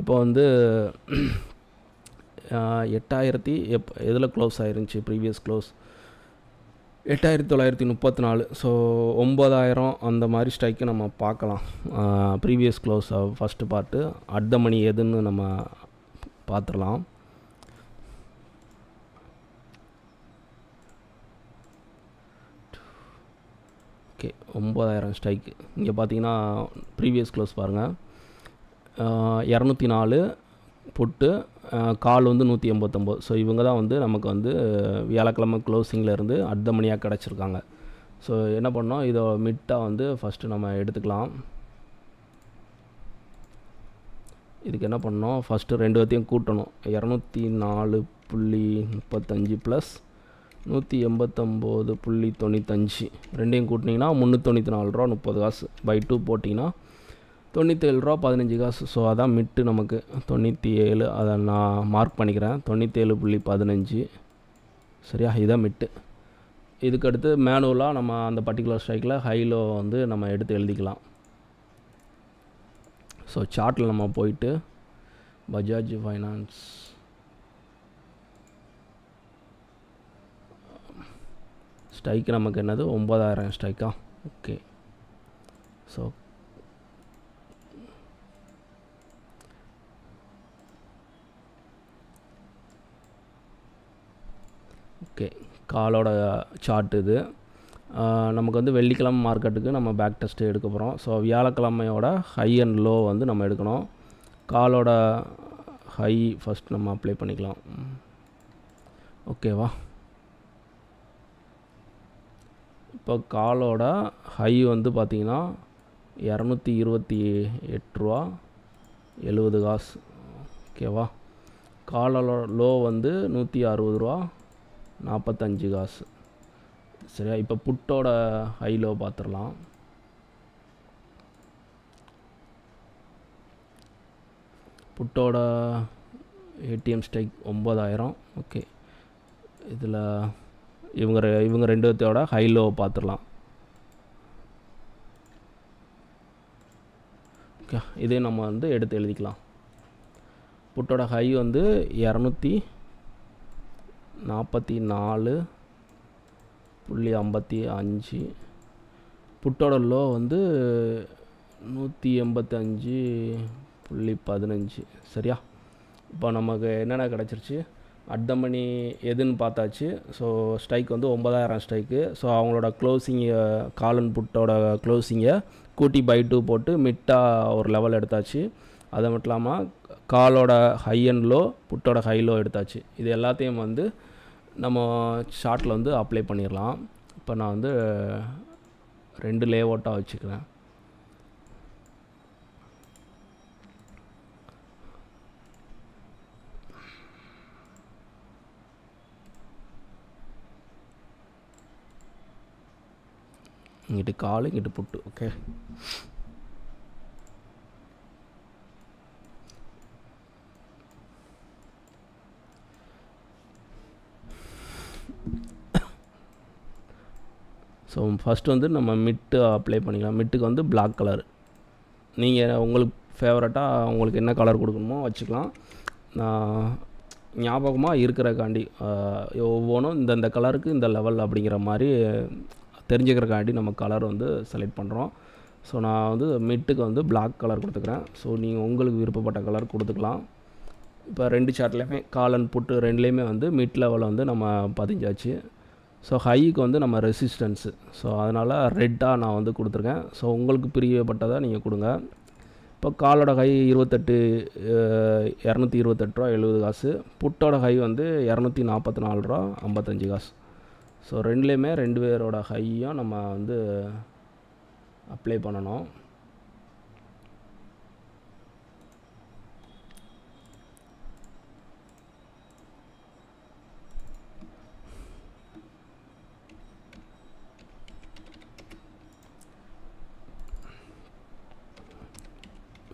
S1: இப்போ வந்து 8000 எதில் க்ளோஸ் ஆயிருந்துச்சு ப்ரீவியஸ் க்ளோஸ் 8934. ஸோ 9000 அந்த மாதிரி ஸ்ட்ரைக்கு நம்ம பார்க்கலாம். Previous close first part at the money எதுன்னு நம்ம பார்த்துடலாம். ஓகே, 9000 ஸ்ட்ரைக்கு இங்கே பார்த்தீங்கன்னா ப்ரீவியஸ் க்ளோஸ் பாருங்கள் 204 புட்டு, கால் வந்து 189. ஸோ இவங்க தான் வந்து நமக்கு வந்து வியாழக்கிழமை க்ளோசிங்கிலேருந்து அட் த மணியாக கிடச்சிருக்காங்க. ஸோ என்ன பண்ணோம், இதை மிட்டாக வந்து ஃபஸ்ட்டு நம்ம எடுத்துக்கலாம். இதுக்கு என்ன பண்ணோம், ஃபஸ்ட்டு ரெண்டு வத்தையும் கூட்டணும். 204.35 ப்ளஸ் 189.95 ரெண்டையும் கூட்டினீங்கன்னா 394 ரூபா 30 காசு. பை 2 போட்டிங்கன்னா 97 ரூபா 15 காசு. ஸோ அதான் மிட்டு நமக்கு 97. அதை நான் மார்க் பண்ணிக்கிறேன் 97.15. சரியா, இதுதான் மிட்டு. இதுக்கடுத்து மேனுவலாக நம்ம அந்த பர்டிகுலர் ஸ்ட்ரைக்கில் ஹைலோ வந்து நம்ம எடுத்து எழுதிக்கலாம். ஸோ சார்ட்டில் நம்ம போயிட்டு பஜாஜ் ஃபைனான்ஸ் ஸ்ட்ரைக்கு நமக்கு என்னது 9000 ஸ்ட்ரைக்கா. ஓகே, ஸோ ஓகே காலோட சார்ட் இது. நமக்கு வந்து வெள்ளிக்கிழமை மார்க்கெட்டுக்கு நம்ம பேக் டெஸ்ட்டு எடுக்க போகிறோம். ஸோ வியாழக்கிழமையோட ஹை அண்ட் லோ வந்து நம்ம எடுக்கணும். காலோட ஹை ஃபஸ்ட் நம்ம அப்ளை பண்ணிக்கலாம். ஓகேவா, இப்போ காலோட ஹை வந்து பார்த்திங்கன்னா 228 ரூபா 70 காசு. ஓகேவா, காலோட லோ வந்து 160 ரூபா 45 காசு. சரியா, இப்போ புட்டோட ஹைலோ பார்த்துடலாம். புட்டோட ஏடிஎம் ஸ்ட்ரைக் 9000. ஓகே, இதில் இவங்க ரெண்டு பேர்த்தோட ஹைலோ பார்த்துடலாம். ஓகே, இதே நம்ம வந்து எடுத்து எழுதிக்கலாம். புட்டோட ஹை வந்து 244.55. புட்டோட லோ வந்து 185.15. சரியா, இப்போ நமக்கு என்னென்ன கிடச்சிருச்சு, அட் த மணி எதுன்னு பார்த்தாச்சு. ஸோ ஸ்ட்ரைக் வந்து 9000 ஸ்ட்ரைக்கு. ஸோ அவங்களோட க்ளோசிங்கை கால் அண்ட் புட்டோட க்ளோசிங்கை கூட்டி பை 2 போட்டு மிட்டாக ஒரு லெவல் எடுத்தாச்சு. அது மட்டும் இல்லாமல் காலோட ஹை அண்ட் லோ புட்டோட ஹை லோ எடுத்தாச்சு. இது எல்லாத்தையும் வந்து நம்ம ஷார்ட்டில் வந்து அப்ளை பண்ணிடலாம். இப்போ நான் வந்து 2 லேஅவுட்டாக வச்சுக்கிறேன். இங்கிட்டு கால் இங்கிட்டு புட்டு. ஓகே, ஸோ ஃபஸ்ட்டு வந்து நம்ம மிட்டு அப்ளை பண்ணிக்கலாம். மிட்டுக்கு வந்து பிளாக் கலர், நீங்கள் உங்களுக்கு ஃபேவரட்டாக உங்களுக்கு என்ன கலர் கொடுக்கணுமோ வச்சுக்கலாம். நான் ஞாபகமாக இருக்கிறக்காண்டி ஒவ்வொன்றும் இந்த கலருக்கு இந்த லெவல் அப்படிங்கிற மாதிரி தெரிஞ்சுக்கிறக்காண்டி நம்ம கலர் வந்து செலக்ட் பண்ணுறோம். ஸோ நான் வந்து மிட்டுக்கு வந்து பிளாக் கலர் கொடுத்துக்கிறேன். ஸோ நீங்கள் உங்களுக்கு விருப்பப்பட்ட கலர் கொடுத்துக்கலாம். இப்போ 2 சார்ட்லேயுமே கால் அண்ட் புட்டு ரெண்டுலேயுமே வந்து மிட் லெவலில் வந்து நம்ம பதிஞ்சாச்சு. ஸோ ஹைக்கு வந்து நம்ம ரெசிஸ்டன்ஸு, ஸோ அதனால் ரெட்டாக நான் வந்து கொடுத்துருக்கேன். ஸோ உங்களுக்கு பிரியப்பட்டதை நீங்கள் கொடுங்க. இப்போ காலோட ஹை 28 228 ரூபா 70 காசு, புட்டோட ஹை வந்து 244 ரூபா 55 காசு. ஸோ ரெண்டுலேயுமே 2 பேரோட ஹையும் நம்ம வந்து அப்ளை பண்ணணும்.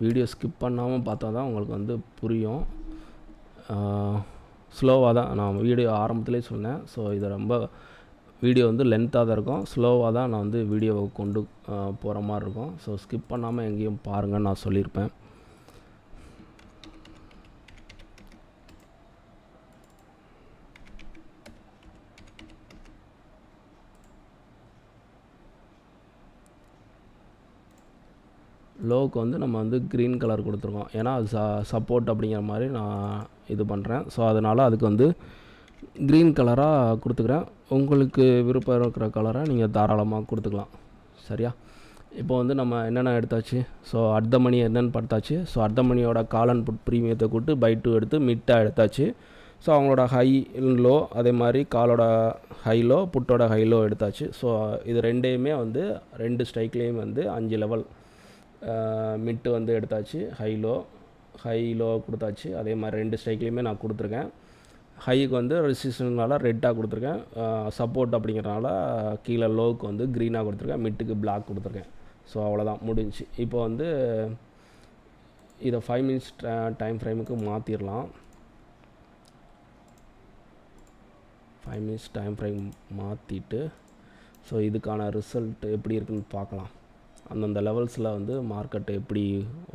S1: வீடியோ ஸ்கிப் பண்ணாமல் பார்த்தா தான் உங்களுக்கு வந்து புரியும். ஸ்லோவாக தான் நான் வீடியோ ஆரம்பத்துலேயே சொன்னேன். ஸோ இது ரொம்ப வீடியோ வந்து லென்த்தாக தான் இருக்கும். ஸ்லோவாக தான் நான் வந்து வீடியோவை கொண்டு போகிற மாதிரி இருக்கும். ஸோ ஸ்கிப் பண்ணாமல் எங்கேயும் பாருங்கன்னு நான் சொல்லியிருப்பேன். லோவுக்கு வந்து நம்ம வந்து க்ரீன் கலர் கொடுத்துருக்கோம். ஏன்னா அது சப்போர்ட் அப்படிங்கிற மாதிரி நான் இது பண்ணுறேன். ஸோ அதனால் அதுக்கு வந்து க்ரீன் கலராக கொடுத்துக்கிறேன். உங்களுக்கு விருப்பம் இருக்கிற கலரை நீங்கள் தாராளமாக கொடுத்துக்கலாம். சரியா? இப்போ வந்து நம்ம என்னென்ன எடுத்தாச்சு. ஸோ அட் த மணி என்னென்னு பார்த்தாச்சு. ஸோ அட் த மணியோட கால் அண்ட் புட் ப்ரீமியத்தை கூட்டு பை 2 எடுத்து மிட்டாக எடுத்தாச்சு. ஸோ அவங்களோட ஹை லோ, அதே மாதிரி காலோட ஹை லோ, புட்டோட ஹை லோ எடுத்தாச்சு. ஸோ இது ரெண்டையுமே வந்து 2 ஸ்ட்ரைக்லேயும் வந்து 5 லெவல் மிட்டு வந்து எடுத்தாச்சு. ஹை லோ கொடுத்தாச்சு. அதே மாதிரி 2 ஸ்ட்ரைக்லேயுமே நான் கொடுத்துருக்கேன். ஹைக்கு வந்து ரெசிஸ்டன்ஸ்னால ரெட்டாக கொடுத்துருக்கேன். சப்போர்ட் அப்படிங்கிறனால கீழே லோவுக்கு வந்து க்ரீனாக கொடுத்துருக்கேன். மிட்டுக்கு பிளாக் கொடுத்துருக்கேன். ஸோ அவ்வளோதான், முடிஞ்சு. இப்போ வந்து இதை 5 மினிட்ஸ் டைம் ஃப்ரேமுக்கு மாற்றிடலாம். 5 மினிட்ஸ் டைம் ஃப்ரேம் மாற்றிட்டு ஸோ இதுக்கான ரிசல்ட் எப்படி இருக்குன்னு பார்க்கலாம். அந்தந்த லெவல்ஸில் வந்து மார்க்கெட் எப்படி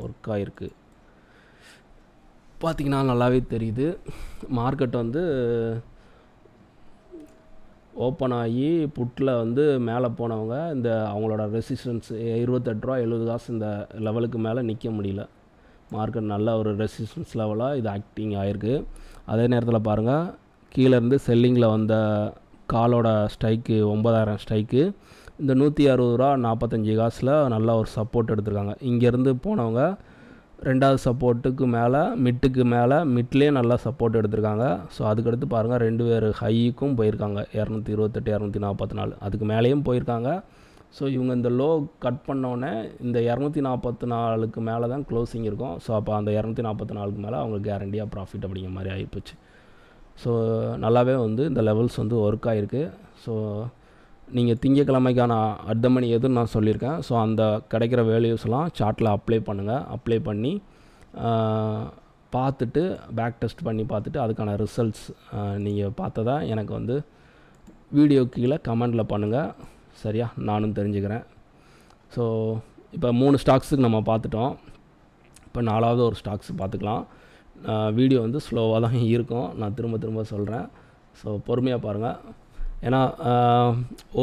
S1: ஒர்க் ஆகிருக்கு பார்த்திங்கன்னா நல்லாவே தெரியுது. மார்க்கெட் வந்து ஓப்பன் ஆகி புட்டில் வந்து மேலே போனவங்க இந்த அவங்களோட ரெசிஸ்டன்ஸ் 28 ரூபா 70 காசு இந்த லெவலுக்கு மேலே நிற்க முடியல. மார்க்கெட் நல்ல ஒரு ரெசிஸ்டன்ஸ் லெவலாக இது ஆக்டிங் ஆகிருக்கு. அதே நேரத்தில் பாருங்கள், கீழேருந்து செல்லிங்கில் வந்த காலோட ஸ்ட்ரைக்கு 9000 ஸ்ட்ரைக்கு இந்த 160 ரூபா 45 காசில் நல்லா ஒரு சப்போர்ட் எடுத்திருக்காங்க. இங்கேருந்து போனவங்க 2வது சப்போர்ட்டுக்கு மேலே மிட்டுக்கு மேலே மிட்லேயே நல்லா சப்போர்ட் எடுத்திருக்காங்க. ஸோ அதுக்கடுத்து பாருங்கள் 2 பேர் ஹைக்கும் போயிருக்காங்க. 228 244 அதுக்கு மேலேயும் போயிருக்காங்க. ஸோ இவங்க இந்த லோ கட் பண்ணோடனே இந்த 244க்கு மேலே தான் க்ளோசிங் இருக்கும். ஸோ அப்போ அந்த 244க்கு மேலே அவங்க கேரண்டியாக ப்ராஃபிட் அப்படிங்கிற மாதிரி ஆகிப்போச்சு. ஸோ நல்லாவே வந்து இந்த லெவல்ஸ் வந்து ஒர்க் ஆகிருக்கு. ஸோ நீங்கள் திங்கக்கிழமைக்கான அட் த மணி எதுன்னு நான் சொல்லியிருக்கேன். ஸோ அந்த கிடைக்கிற வேல்யூஸ்லாம் சார்ட்டில் அப்ளை பண்ணுங்கள். அப்ளை பண்ணி பார்த்துட்டு பேக் டெஸ்ட் பண்ணி பார்த்துட்டு அதுக்கான ரிசல்ட்ஸ் நீங்கள் பார்த்ததா எனக்கு வந்து வீடியோ கீழே கமெண்டில் பண்ணுங்கள். சரியா? நானும் தெரிஞ்சுக்கிறேன். ஸோ இப்போ 3 ஸ்டாக்ஸுக்கு நம்ம பார்த்துட்டோம். இப்போ 4வது ஒரு ஸ்டாக்ஸ் பார்த்துக்கலாம். வீடியோ வந்து ஸ்லோவாக தான் இருக்கும், நான் திரும்ப சொல்கிறேன். ஸோ பொறுமையாக பாருங்கள். ஏன்னா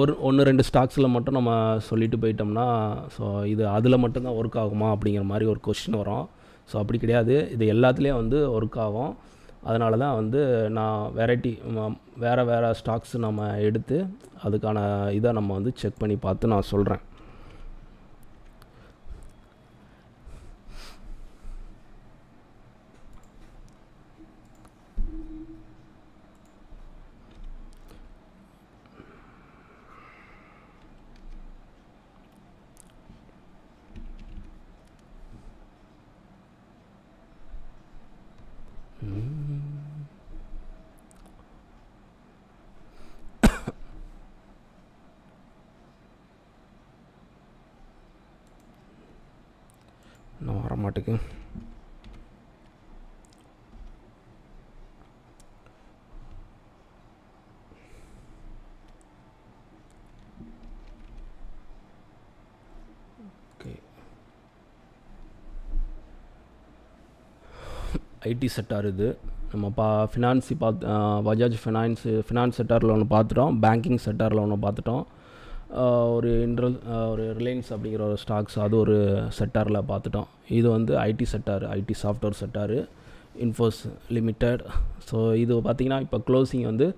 S1: 1-2 ஸ்டாக்ஸில் மட்டும் நம்ம சொல்லிட்டு போயிட்டோம்னா ஸோ இது அதில் மட்டும்தான் ஒர்க் ஆகுமா அப்படிங்கிற மாதிரி ஒரு கொஸ்டின் வரும். ஸோ அப்படி கிடையாது, இது எல்லாத்துலேயும் வந்து ஒர்க் ஆகும். அதனால தான் வந்து நான் வேறு ஸ்டாக்ஸ் நம்ம எடுத்து அதுக்கான இதை நம்ம வந்து செக் பண்ணி பார்த்து நான் சொல்கிறேன். நான் வரமாட்டேக்கு. ஓகே, ஐடி செக்டார் இது. நம்ம ஃபினான்ஸி பஜாஜ் ஃபினான்ஸ் செக்டாரில் ஒன்று பார்த்துட்டோம், பேங்கிங் செக்டாரில் ஒன்று பார்த்துட்டோம், ஒரு ரிலையன்ஸ் அப்படிங்கிற ஒரு ஸ்டாக்ஸ் அது ஒரு செக்டாரில் பார்த்துட்டோம். இது வந்து IT sector, ID software sector, infos limited. So இது பார்த்திங்கன்னா இப்போ க்ளோசிங் வந்து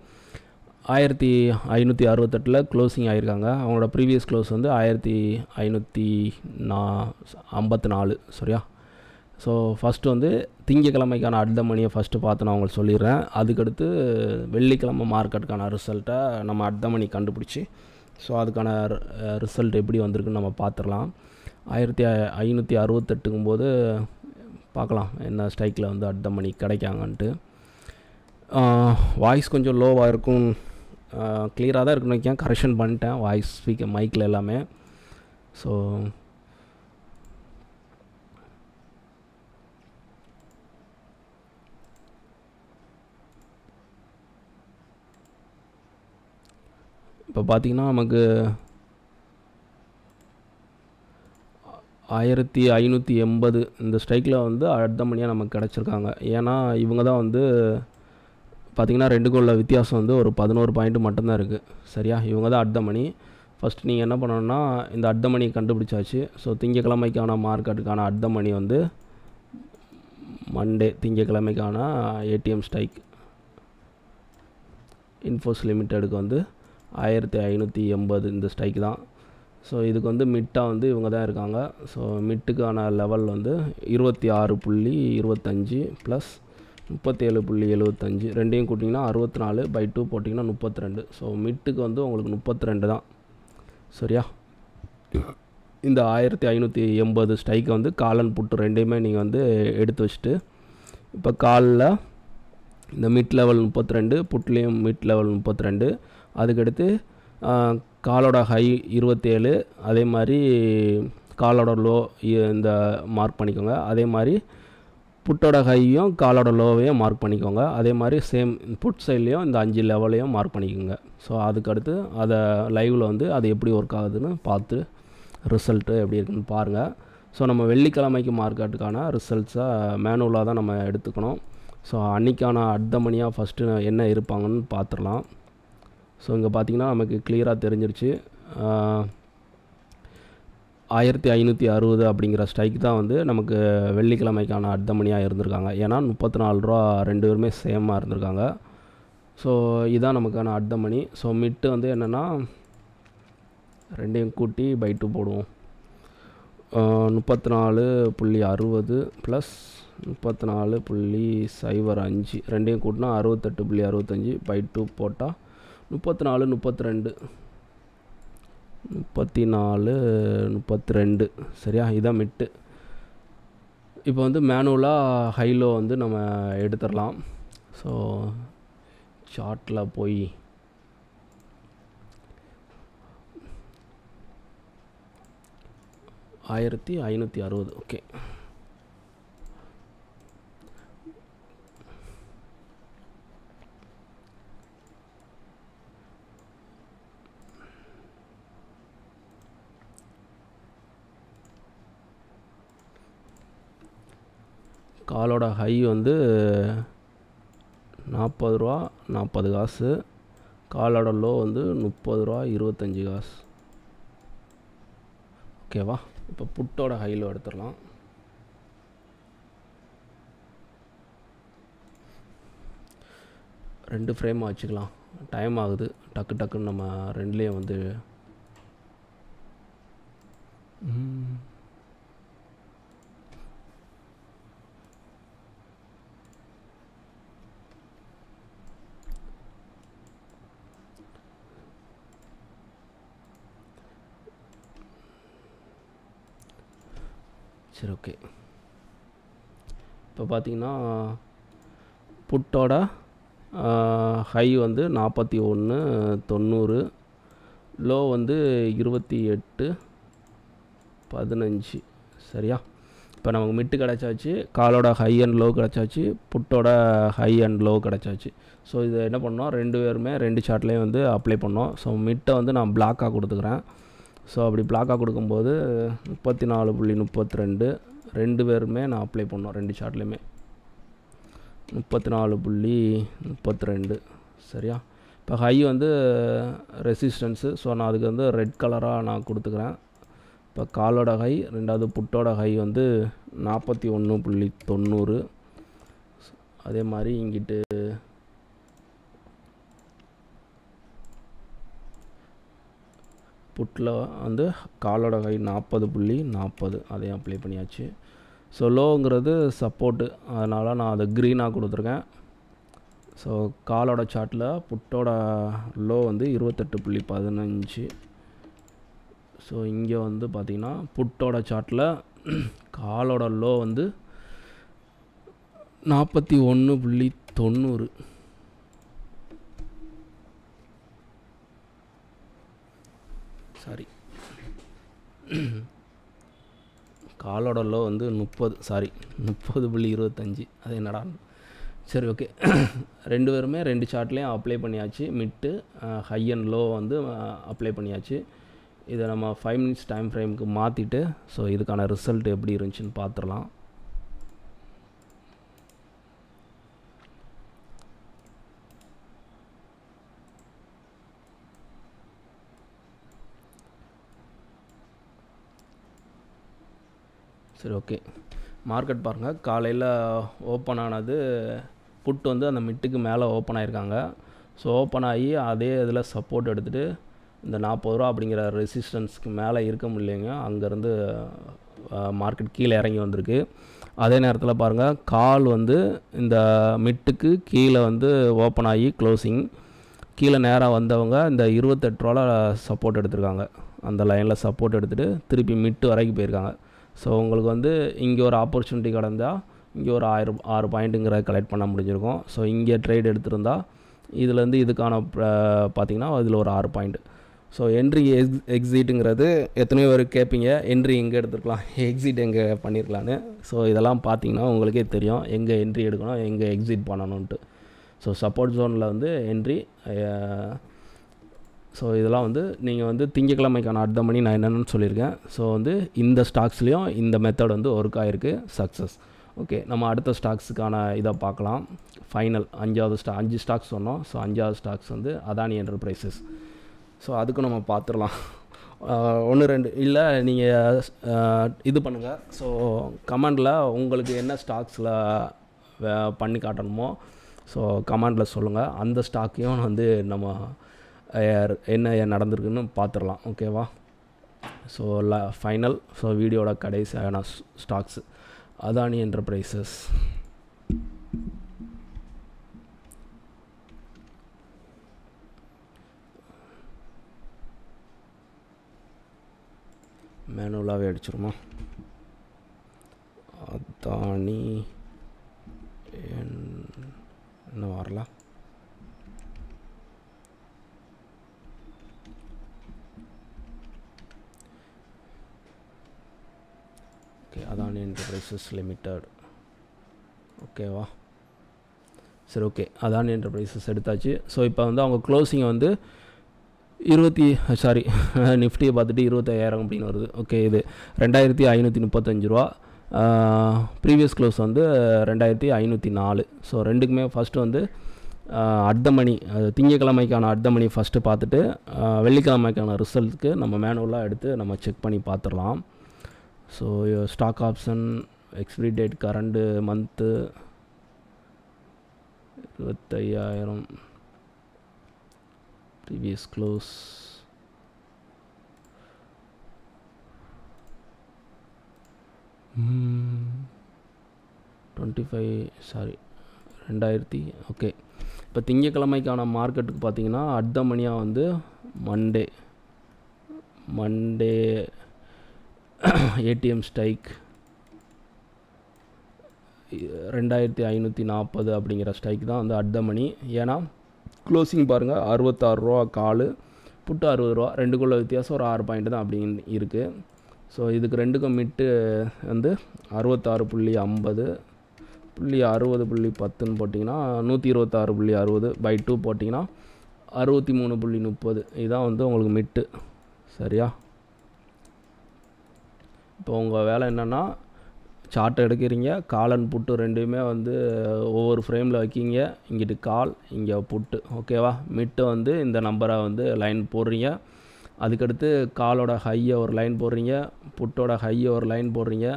S1: 1568 க்ளோசிங் ஆகியிருக்காங்க. அவங்களோட ப்ரீவியஸ் க்ளோஸ் வந்து 1554 சரியா. ஸோ ஃபஸ்ட்டு வந்து திங்கக்கிழமைக்கான அடுத்த மணியை ஃபஸ்ட்டு பார்த்து நான் உங்களுக்கு சொல்லிடுறேன். அதுக்கடுத்து வெள்ளிக்கிழமை மார்க்கெட்டுக்கான ரிசல்ட்டை நம்ம அடுத்த மணி கண்டுபிடிச்சி ஸோ அதுக்கான ரிசல்ட் எப்படி வந்திருக்குன்னு நம்ம பார்த்துடலாம். 1568ங்கும் போது பார்க்கலாம் என்ன ஸ்ட்ரைக்கில் வந்து அடுத்த மணி கிடைக்காங்கன்ட்டு. வாய்ஸ் கொஞ்சம் லோவாக இருக்கும், கிளியராக தான் இருக்குன்னு வைக்கேன், கரெக்ஷன் பண்ணிட்டேன் வாய்ஸ் ஸ்பீக்கர் மைக்கில் எல்லாமே. ஸோ இப்போ பார்த்திங்கன்னா நமக்கு 1580 இந்த ஸ்ட்ரைக்கில் வந்து அடுத்த மணியாக நமக்கு கிடச்சிருக்காங்க. ஏன்னா இவங்க தான் வந்து பார்த்திங்கன்னா 2 கோலில் வித்தியாசம் வந்து ஒரு 11 பாயிண்ட் மட்டும்தான் இருக்குது சரியா. இவங்க தான் அடுத்த மணி. ஃபஸ்ட்டு நீங்கள் என்ன பண்ணணுன்னா இந்த அடுத்த மணி கண்டுபிடிச்சாச்சு. ஸோ திங்கக்கிழமைக்கான மார்க்கெட்டுக்கான அடுத்த மணி வந்து மண்டே திங்கக்கிழமைக்கான ஏடிஎம் ஸ்ட்ரைக் இன்ஃபோஸ் லிமிட்டெடுக்கு வந்து 1580 இந்த ஸ்ட்ரைக் தான். ஸோ இதுக்கு வந்து மிட்டாக வந்து இவங்க தான் இருக்காங்க. ஸோ மிட்டுக்கான லெவல் வந்து 26.25 ப்ளஸ் 37.75 ரெண்டையும் கூட்டிங்கன்னா 64/2 போட்டிங்கன்னா 32. ஸோ மிட்டுக்கு வந்து உங்களுக்கு 32 தான் சரியா. இந்த 1580 ஸ்ட்ரைக்கை வந்து காலன் புட்டு ரெண்டையுமே நீங்கள் வந்து எடுத்து வச்சுட்டு இப்போ காலில் இந்த மிட் லெவல் 32, புட்லேயும் மிட் லெவல் 32, அதுக்கடுத்து காலோட ஹை 27, அதே மாதிரி காலோட லோ இந்த மார்க் பண்ணிக்கோங்க. அதே மாதிரி புட்டோட ஹையும் காலோட லோவையும் மார்க் பண்ணிக்கோங்க. அதே மாதிரி சேம் புட் சைட்லேயும் இந்த 5 லெவலையும் மார்க் பண்ணிக்கோங்க. ஸோ அதுக்கடுத்து அதை லைவில் வந்து அது எப்படி ஒர்க் ஆகுதுன்னு பார்த்து ரிசல்ட்டு எப்படி இருக்குன்னு பாருங்கள். ஸோ நம்ம வெள்ளிக்கிழமைக்கு மார்க்கெட்டுக்கான ரிசல்ட்ஸை மேனுவலாக தான் நம்ம எடுத்துக்கணும். ஸோ அன்றைக்கான அடுத்த மணியாக ஃபஸ்ட்டு என்ன இருப்பாங்கன்னு பார்த்துடலாம். ஸோ இங்கே பார்த்திங்கன்னா நமக்கு கிளியராக தெரிஞ்சிருச்சு. 1560 அப்படிங்கிற ஸ்ட்ரைக் தான் வந்து நமக்கு வெள்ளிக்கிழமைக்கான அடுத்த மணியாக இருந்திருக்காங்க. ஏன்னா 34 ரூபா ரெண்டு பேருமே சேமாக இருந்திருக்காங்க. ஸோ இதுதான் நமக்கான அடுத்த மணி. ஸோ மிட்டு வந்து என்னென்னா ரெண்டையும் கூட்டி பை 2 போடுவோம். 34.60 ப்ளஸ் 34.05 ரெண்டையும் கூட்டினா 68.65 பை 2 போட்டால் 34 சரியா. இதான் மிட்டு. இப்போ வந்து மேனுவலாக ஹைலோ வந்து நம்ம எடுத்துடலாம். ஸோ சார்ட்டில் போய் ஆயிரத்தி 560 ஓகே. காலோட ஹை வந்து 40 ரூபா 40 காசு, காலோட லோ வந்து 30 ரூபா 25 காசு ஓகேவா. இப்போ புட்டோட ஹைலோ எடுத்துடலாம். ரெண்டு ஃப்ரேமாக வச்சுக்கலாம், டைம் ஆகுது டக்கு டக்குன்னு நம்ம ரெண்டுலேயும் வந்து சரி ஓகே. இப்போ பார்த்தீங்கன்னா புட்டோட ஹை வந்து 41.90, லோ வந்து 28.15 சரியா. இப்போ நமக்கு மிட்டு கிடச்சாச்சு, காலோட ஹை அண்ட் லோ கிடச்சாச்சு, புட்டோட ஹை அண்ட் லோ கிடச்சாச்சு. ஸோ இது என்ன பண்ணோம், ரெண்டு பேருமே ரெண்டு சார்ட்லேயும் வந்து அப்ளை பண்ணோம். ஸோ மிட்டை வந்து நான் பிளாக்காக கொடுத்துக்கிறேன். ஸோ அப்படி பிளாக்காக கொடுக்கும்போது 34.32 ரெண்டு பேருமே நான் அப்ளை பண்ணோம் ரெண்டு சார்ட்லேயுமே. 34.32 சரியா. இப்போ ஹை வந்து ரெசிஸ்டன்ஸு. ஸோ நான் அதுக்கு வந்து ரெட் கலராக நான் கொடுத்துக்கிறேன். இப்போ காலோட ஹை, ரெண்டாவது புட்டோட ஹை வந்து 41.90. அதே மாதிரி இங்கிட்டு புட்டில் வந்து காலோட ஹை 40.40 அதையும் அப்ளை பண்ணியாச்சு. ஸோ லோங்கிறது சப்போர்ட்டு, அதனால் நான் அதை க்ரீனாக கொடுத்துருக்கேன். ஸோ காலோட சார்ட்டில் புட்டோட லோ வந்து 28.15. ஸோ இங்கே வந்து பார்த்திங்கன்னா புட்டோட சார்ட்டில் காலோட லோ வந்து 41.90. சாரி, காலோட லோ வந்து 30.25. அது என்னடா, சரி ஓகே. ரெண்டு பேருமே ரெண்டு சார்ட்லேயும் அப்ளை பண்ணியாச்சு. மிட்டு ஹை அண்ட் லோ வந்து அப்ளை பண்ணியாச்சு. இதை நம்ம 5 மினிட்ஸ் டைம் ஃப்ரேமுக்கு மாற்றிட்டு ஸோ இதுக்கான ரிசல்ட் எப்படி இருந்துச்சுன்னு பார்த்துடலாம். சரி ஓகே, மார்க்கெட் பாருங்கள். காலையில் ஓப்பன் ஆனது புட் வந்து அந்த மிட்டுக்கு மேலே ஓப்பன் ஆகிருக்காங்க. ஸோ ஓப்பன் ஆகி அதே இதில் சப்போர்ட் எடுத்துகிட்டு இந்த 40 ரூபா அப்படிங்கிற ரெசிஸ்டன்ஸ்க்கு மேலே இருக்க முடியலைங்க. அங்கேருந்து மார்க்கெட் கீழே இறங்கி வந்திருக்கு. அதே நேரத்தில் பாருங்கள், கால் வந்து இந்த மிட்டுக்கு கீழே வந்து ஓப்பன் ஆகி க்ளோசிங் கீழே நேராக வந்தவங்க இந்த 28 ரூபாவில் சப்போர்ட் எடுத்திருக்காங்க. அந்த லைனில் சப்போர்ட் எடுத்துகிட்டு திருப்பி மிட்டு வரைக்கும் போயிருக்காங்க. ஸோ உங்களுக்கு வந்து இங்கே ஒரு ஆப்பர்ச்சுனிட்டி கிடந்தால் இங்கே ஒரு 6 பாயிண்ட்டுங்கிற கலெக்ட் பண்ண முடிஞ்சிருக்கும். ஸோ இங்கே ட்ரேட் எடுத்திருந்தால் இதுலேருந்து இதுக்கான பார்த்திங்கன்னா இதில் ஒரு 6 பாயிண்ட். ஸோ என்ட்ரி எக்ஸிட்டுங்கிறது எத்தனையோ பேர் கேட்பீங்க, என்ட்ரி எங்கே எடுத்துருக்கலாம், எக்ஸிட் எங்கே பண்ணியிருக்கலான்னு. ஸோ இதெல்லாம் பார்த்திங்கன்னா உங்களுக்கே தெரியும் எங்கே என்ட்ரி எடுக்கணும், எங்கே எக்ஸிட் பண்ணணுன்ட்டு. ஸோ சப்போர்ட் ஜோனில் வந்து என்ட்ரி. ஸோ இதெல்லாம் வந்து நீங்கள் வந்து திங்கக்கிழமைக்கான அடுத்த மணி நான் என்னென்னு சொல்லியிருக்கேன். ஸோ வந்து இந்த ஸ்டாக்ஸ்லேயும் இந்த மெத்தட் வந்து ஒர்க் ஆகிருக்கு, சக்ஸஸ். ஓகே, நம்ம அடுத்த ஸ்டாக்ஸுக்கான இதை பார்க்கலாம். ஃபைனல் 5 ஸ்டாக்ஸ் சொன்னோம். ஸோ 5வது ஸ்டாக்ஸ் வந்து அதானி என்டர்பிரைசஸ். ஸோ அதுக்கும் நம்ம பார்த்துடலாம். 1-2 இல்லை, நீங்கள் இது பண்ணுங்கள். ஸோ கமெண்டில் உங்களுக்கு என்ன ஸ்டாக்ஸில் பண்ணி காட்டணுமோ ஸோ கமெண்டில் சொல்லுங்கள். அந்த ஸ்டாக்கையும் வந்து நம்ம என்ன நடந்திருக்குன்னு பார்த்துடலாம். ஓகேவா? So final. ஸோ வீடியோட கடைசியான ஸ்டாக்ஸ் அதானி என்டர்பிரைசஸ். மேனுவலாகவே அடிச்சிருமா? அதானி என்ன வரலாம்? Adani enterprises limited. ஓகேவா? சரி ஓகே, அதானி என்டர்பிரைசஸ் எடுத்தாச்சு. ஸோ இப்போ வந்து அவங்க க்ளோசிங்கை வந்து நிஃப்டியை பார்த்துட்டு 25,000 அப்படின்னு வருது. ஓகே, இது 2535 ரூபா. ப்ரீவியஸ் க்ளோஸ் வந்து 2504. ஸோ ரெண்டுக்குமே ஃபஸ்ட்டு வந்து அட் த மணி, திங்கக்கிழமைக்கான அட் த மணி ஃபஸ்ட்டு பார்த்துட்டு வெள்ளிக்கிழமைக்கான ரிசல்ட்டுக்கு நம்ம மேனுவலாக எடுத்து நம்ம செக் பண்ணி பார்த்துடலாம். So stock option expiry date current month 25,000. Previous close 2000. Okay, இப்போ திங்கக்கிழமைக்கான மார்க்கெட்டுக்கு பார்த்தீங்கன்னா அட் த மணியாக வந்து மண்டே ஏடிஎம் ஸ்ட்ரைக் 2540 அப்படிங்கிற ஸ்ட்ரைக் தான் வந்து அட் த மணி. ஏன்னா க்ளோசிங் பாருங்கள் 66 ரூபா கால், புட்டு 60 ரூபா, ரெண்டுக்குள்ள வித்தியாசம் ஒரு 6 பாயிண்ட் தான் அப்படின்னு இருக்குது. ஸோ இதுக்கு ரெண்டுக்கும் மிட்டு வந்து 66.50 60.10 போட்டிங்கன்னா 126.60 பை 2 போட்டிங்கன்னா 63.30. இதுதான் வந்து உங்களுக்கு மிட்டு. சரியா? இப்போ உங்கள் வேலை என்னென்னா சார்ட் எடுக்கிறீங்க, கால் அண்ட் புட்டு ரெண்டுமே வந்து ஒவ்வொரு ஃப்ரேமில் வைக்கிங்க. இங்கிட்டு கால், இங்கே புட்டு. ஓகேவா? மிட்டு வந்து இந்த நம்பரை வந்து லைன் போடுறீங்க. அதுக்கடுத்து காலோட ஹையை ஒரு லைன் போடுறீங்க, புட்டோட ஹையை ஒரு லைன் போடுறீங்க,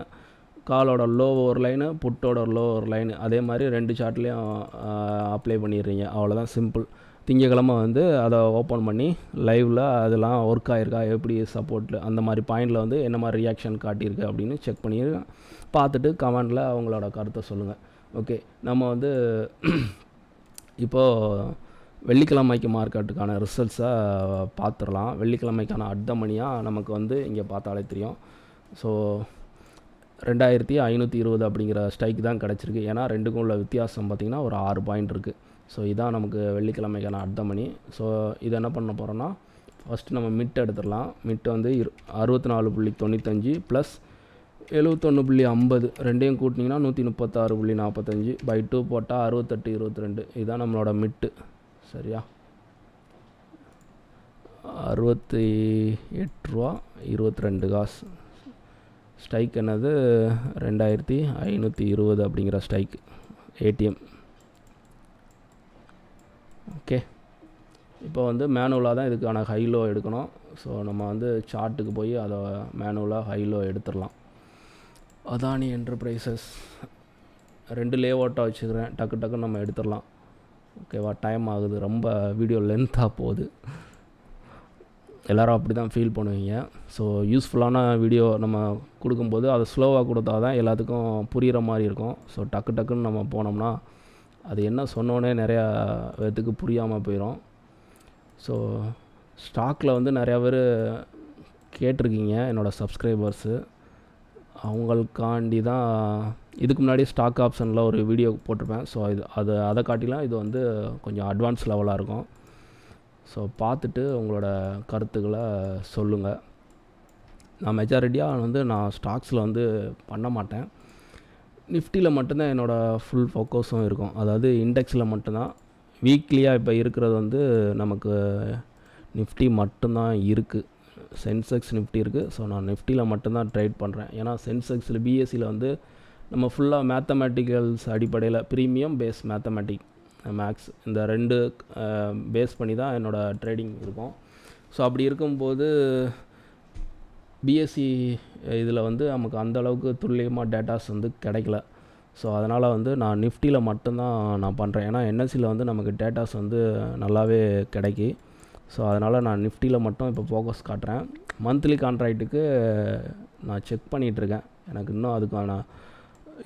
S1: காலோட லோ ஒரு லைனு, புட்டோட லோ ஒரு லைனு. அதே மாதிரி 2 சார்ட்லேயும் அப்ளை பண்ணிடுறீங்க. அவ்வளோதான், சிம்பிள். திங்கக்கிழமை வந்து அதை ஓப்பன் பண்ணி லைவில் அதெல்லாம் ஒர்க் ஆகிருக்கா, எப்படி சப்போர்ட்டில் அந்த மாதிரி பாயிண்டில் வந்து என்ன மாதிரி ரியாக்ஷன் காட்டியிருக்கு அப்படின்னு செக் பண்ணி பார்த்துட்டு கமெண்டில் அவங்களோட கருத்தை சொல்லுங்கள். ஓகே, நம்ம வந்து இப்போது வெள்ளிக்கிழமைக்கு மார்க்கெட்டுக்கான ரிசல்ட்ஸை பார்த்துடலாம். வெள்ளிக்கிழமைக்கான அட்டமணியாக நமக்கு வந்து இங்கே பார்த்தாலே தெரியும். ஸோ 2520 அப்படிங்கிற ஸ்ட்ரைக் தான் கிடச்சிருக்கு. ஏன்னா ரெண்டுக்கும் உள்ள வித்தியாசம் பார்த்திங்கன்னா ஒரு 6 பாயிண்ட் இருக்குது. ஸோ இதான் நமக்கு வெள்ளிக்கிழமைக்கான அட்டமணி. ஸோ இது என்ன பண்ண போகிறோன்னா, ஃபஸ்ட்டு நம்ம மிட் எடுத்துடலாம். மிட் வந்து 64.95 ப்ளஸ் 71.50 ரெண்டையும் கூட்டினீங்கன்னா 136.45 பை 2 போட்டால் 68.22. இதுதான் நம்மளோட மிட்டு. சரியா? 68.22 ஸ்ட்ரைக் என்னது 2520 அப்படிங்கிற ஸ்ட்ரைக் ஏடிஎம். ஓகே, இப்போ வந்து மேனுவலாக தான் இதுக்கான ஹைலோ எடுக்கணும். ஸோ நம்ம வந்து சார்ட்டுக்கு போய் அதை மேனுவலாக ஹைலோ எடுத்துடலாம். அதானி என்டர்பிரைசஸ் 2 லேஅவுட்டாக வச்சுக்கிறேன். டக்குன்னு நம்ம எடுத்துடலாம். ஓகேவா? டைம் ஆகுது, ரொம்ப வீடியோ லென்த்தாக போகுது. எல்லோரும் அப்படி தான் ஃபீல் பண்ணுவீங்க. ஸோ யூஸ்ஃபுல்லான வீடியோ நம்ம கொடுக்கும்போது அதை ஸ்லோவாக கொடுத்தா தான் எல்லாத்துக்கும் புரிகிற மாதிரி இருக்கும். ஸோ டக்குன்னு நம்ம போனோம்னா அது என்ன சொன்னோன்னே நிறையா பேத்துக்கு புரியாமல் போயிடும். ஸோ ஸ்டாக்கில் வந்து நிறையா பேர் கேட்டிருக்கீங்க, என்னோடய சப்ஸ்கிரைபர்ஸு. அவங்களுக்காண்டி தான் இதுக்கு முன்னாடி ஸ்டாக் ஆப்ஷனில் ஒரு வீடியோ போட்டிருப்பேன். ஸோ அதை காட்டிலாம் இது வந்து கொஞ்சம் அட்வான்ஸ் லெவலாக இருக்கும். ஸோ பார்த்துட்டு உங்களோட கருத்துக்களை சொல்லுங்கள். நான் மெஜாரிட்டியாக வந்து நான் ஸ்டாக்ஸில் வந்து பண்ண மாட்டேன். நிஃப்டியில் மட்டும்தான் என்னோடய ஃபுல் ஃபோக்கஸும் இருக்கும். அதாவது இண்டெக்ஸில் மட்டும்தான். வீக்லியாக இப்போ இருக்கிறது வந்து நமக்கு நிஃப்டி மட்டும்தான் இருக்குது. சென்செக்ஸ் நிஃப்டி இருக்குது. ஸோ நான் நிஃப்டியில் மட்டும்தான் ட்ரேட் பண்ணுறேன். ஏன்னா சென்செக்ஸில் பிஎஸ்சியில் வந்து நம்ம ஃபுல்லாக மேத்தமேட்டிக்கல்ஸ் அடிப்படையில் ப்ரீமியம் பேஸ் மேக்ஸ் இந்த 2 பேஸ் பண்ணி தான் என்னோடய ட்ரேடிங் இருக்கும். ஸோ அப்படி இருக்கும்போது பிஎஸ்சி இதில் வந்து நமக்கு அந்தளவுக்கு துல்லியமாக டேட்டாஸ் வந்து கிடைக்கல. ஸோ அதனால் வந்து நான் நிஃப்டியில் மட்டும்தான் நான் பண்ணுறேன். ஏன்னா என்எஸ்சியில் வந்து நமக்கு டேட்டாஸ் வந்து நல்லாவே கிடைக்கி. ஸோ அதனால் நான் நிஃப்டியில் மட்டும் இப்போ ஃபோக்கஸ் காட்டுறேன். மந்த்லி கான்ட்ராக்ட்டுக்கு நான் செக் பண்ணிகிட்ருக்கேன். எனக்கு இன்னும் அதுக்கான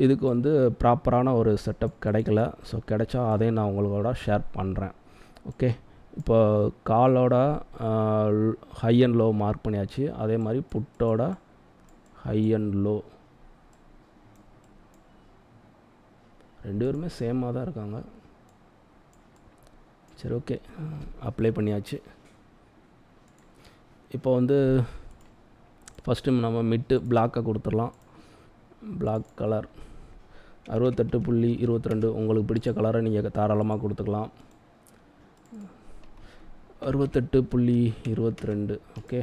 S1: இதுக்கு வந்து ப்ராப்பரான ஒரு செட்டப் கிடைக்கல. ஸோ கிடைச்சா அதையும் நான் உங்களோட ஷேர் பண்ணுறேன். ஓகே, இப்போ காலோட ஹை அண்ட் லோ மார்க் பண்ணியாச்சு. அதே மாதிரி புட்டோட ஹை அண்ட் லோ 2 பேருமே சேமாக தான் இருக்காங்க. சரி, ஓகே, அப்ளை பண்ணியாச்சு. இப்போ வந்து ஃபஸ்ட்டு நம்ம மிட்டு பிளாக்கை கொடுத்துடலாம். Black colour 68.22. உங்களுக்கு பிடிச்ச கலரை நீங்கள் தாராளமாக கொடுத்துக்கலாம். 68.22. ஓகே,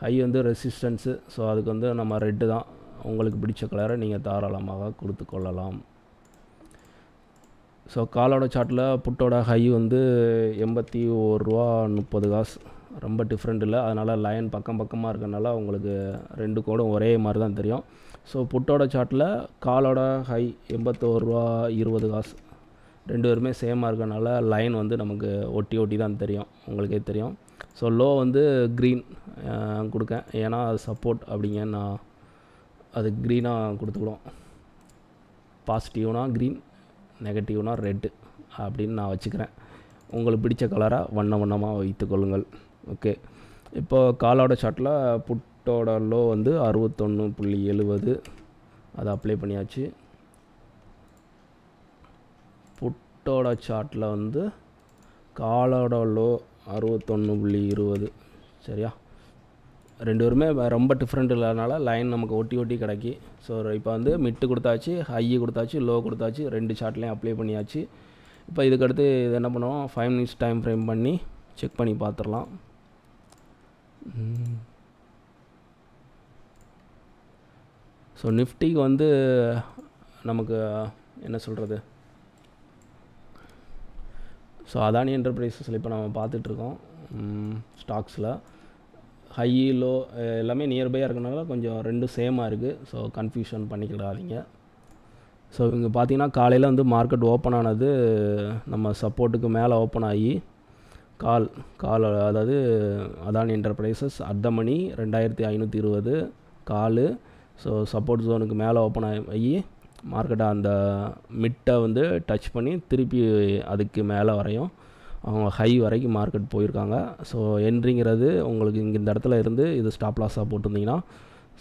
S1: ஹை வந்து ரெசிஸ்டன்ஸு. ஸோ அதுக்கு வந்து நம்ம ரெட்டு தான். உங்களுக்கு பிடிச்ச கலரை நீங்கள் தாராளமாக கொடுத்து கொள்ளலாம். ஸோ காலோட சார்ட்டில் புட்டோட ஹை வந்து 81.30 ரூபா. ரொம்ப டிஃப்ரெண்ட் இல்லை. அதனால் லைன் பக்கமாக இருக்கிறனால உங்களுக்கு 2 கோடும் ஒரே மாதிரி தான் தெரியும். ஸோ புட்டோட சார்ட்டில் காலோட ஹை 81.20 ரூபா. 2 பேருமே சேமாக இருக்கிறனால லைன் வந்து நமக்கு ஒட்டி தான் தெரியும், உங்களுக்கே தெரியும். ஸோ லோ வந்து க்ரீன் கொடுக்கேன். ஏன்னா அது சப்போர்ட் அப்படிங்க, நான் அது க்ரீனாக கொடுத்துக்கிடும். பாசிட்டிவ்னா க்ரீன், நெகட்டிவ்னா ரெட்டு அப்படின்னு நான் வச்சுக்கிறேன். உங்களுக்கு பிடிச்ச கலராக வண்ணமாக வைத்துக்கொள்ளுங்கள். ஓகே, இப்போது காலோட சார்ட்டில் புட்டோட லோ வந்து 61.70. அதை அப்ளை பண்ணியாச்சு. புட்டோட சார்ட்டில் வந்து காலோட லோ 61.20. சரியா? 2 பேருமே ரொம்ப டிஃப்ரெண்ட் இல்லாதனால லைன் நமக்கு ஒட்டி கிடைக்கி. ஸோ இப்போ வந்து மிட்டு கொடுத்தாச்சு, ஹை கொடுத்தாச்சு, லோ கொடுத்தாச்சு. 2 சார்ட்லேயும் அப்ளை பண்ணியாச்சு. இப்போ இதுக்கடுத்து இது என்ன பண்ணுவோம், 5 மினிட்ஸ் டைம் ஃப்ரேம் பண்ணி செக் பண்ணி பார்த்துடலாம். ஸோ நிஃப்டிக்கு வந்து நமக்கு என்ன சொல்கிறது, ஸோ அதானி என்டர்பிரைசஸில் இப்போ நம்ம பார்த்துட்ருக்கோம் ஸ்டாக்ஸில் ஹை லோ எல்லாமே நியர்பையாக இருக்கனால கொஞ்சம் ரெண்டும் சேமாக இருக்குது. So confusion பண்ணிக்கிடாதீங்க. ஸோ இங்கே பார்த்தீங்கன்னா காலையில் வந்து மார்க்கெட் ஓப்பன் ஆனது நம்ம சப்போர்ட்டுக்கு மேலே ஓப்பன் ஆகி கால் அதாவது Adani Enterprises at the money 2520 call. So support ஜோனுக்கு மேலே ஓப்பன் ஆகி மார்க்கெட்டை அந்த மிட்டை வந்து டச் பண்ணி திருப்பி அதுக்கு மேலே வரையும் அவங்க ஹை வரைக்கும் மார்க்கெட் போயிருக்காங்க. ஸோ என்ட்ரிங்கிறது உங்களுக்கு இங்கே இந்த இடத்துல இருந்து இது ஸ்டாப் லாஸாக போட்டிருந்தீங்கன்னா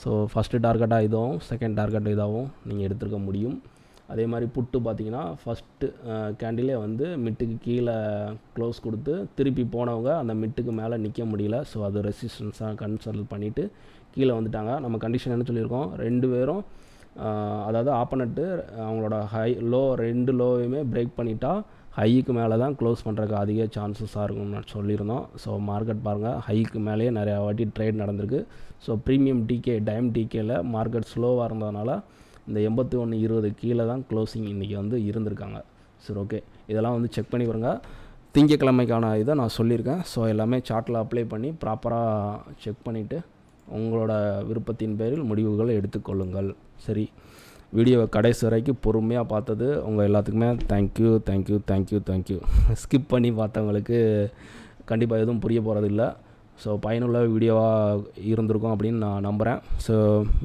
S1: ஸோ ஃபஸ்ட்டு டார்கெட்டாக இதாகவும் செகண்ட் டார்கெட் இதாகவும் நீங்கள் எடுத்துருக்க முடியும். அதே மாதிரி புட்டு பார்த்தீங்கன்னா ஃபஸ்ட்டு கேண்டிலே வந்து மிட்டுக்கு கீழே க்ளோஸ் கொடுத்து திருப்பி போனவங்க அந்த மிட்டுக்கு மேலே நிற்க முடியல. ஸோ அது ரெசிஸ்டன்ஸாக கன்சல்ட் பண்ணிவிட்டு கீழே வந்துட்டாங்க. நம்ம கண்டிஷன் என்ன சொல்லியிருக்கோம், 2 பேரும் அதாவது ஆப்பனட்டு அவங்களோட லோ 2 லோவையுமே பிரேக் பண்ணிட்டா ஹைக்கு மேலே தான் க்ளோஸ் பண்ணுறதுக்கு அதிக சான்சஸாக இருக்கும்னு சொல்லியிருந்தோம். ஸோ மார்க்கெட் பாருங்கள் ஹைக்கு மேலேயே நிறையா வாட்டி ட்ரேட் நடந்திருக்கு. ஸோ ப்ரீமியம் டிகே டைம் டிகேயில் மார்க்கெட் ஸ்லோவாக இருந்ததுனால இந்த 81.20 கீழே தான் க்ளோசிங் இன்றைக்கி வந்து இருந்திருக்காங்க. சரி, ஓகே, இதெல்லாம் வந்து செக் பண்ணி பாருங்க. திங்கக்கிழமைக்கான இதை நான் சொல்லியிருக்கேன். ஸோ எல்லாமே சார்ட்டில் அப்ளை பண்ணி ப்ராப்பராக செக் பண்ணிவிட்டு உங்களோட விருப்பத்தின் பேரில் முடிவுகளை எடுத்துக்கொள்ளுங்கள். சரி, வீடியோவை கடைசி வரைக்கும் பொறுமையாக பார்த்தது உங்கள் எல்லாத்துக்குமே தேங்க்யூ. ஸ்கிப் பண்ணி பார்த்தவங்களுக்கு கண்டிப்பாக எதுவும் புரிய போகிறது இல்லை. ஸோ பயனுள்ள வீடியோவாக இருந்திருக்கும் அப்படின்னு நான் நம்புகிறேன். ஸோ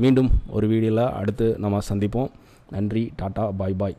S1: மீண்டும் ஒரு வீடியோவில் அடுத்து நம்ம சந்திப்போம். நன்றி, டாட்டா, பாய்.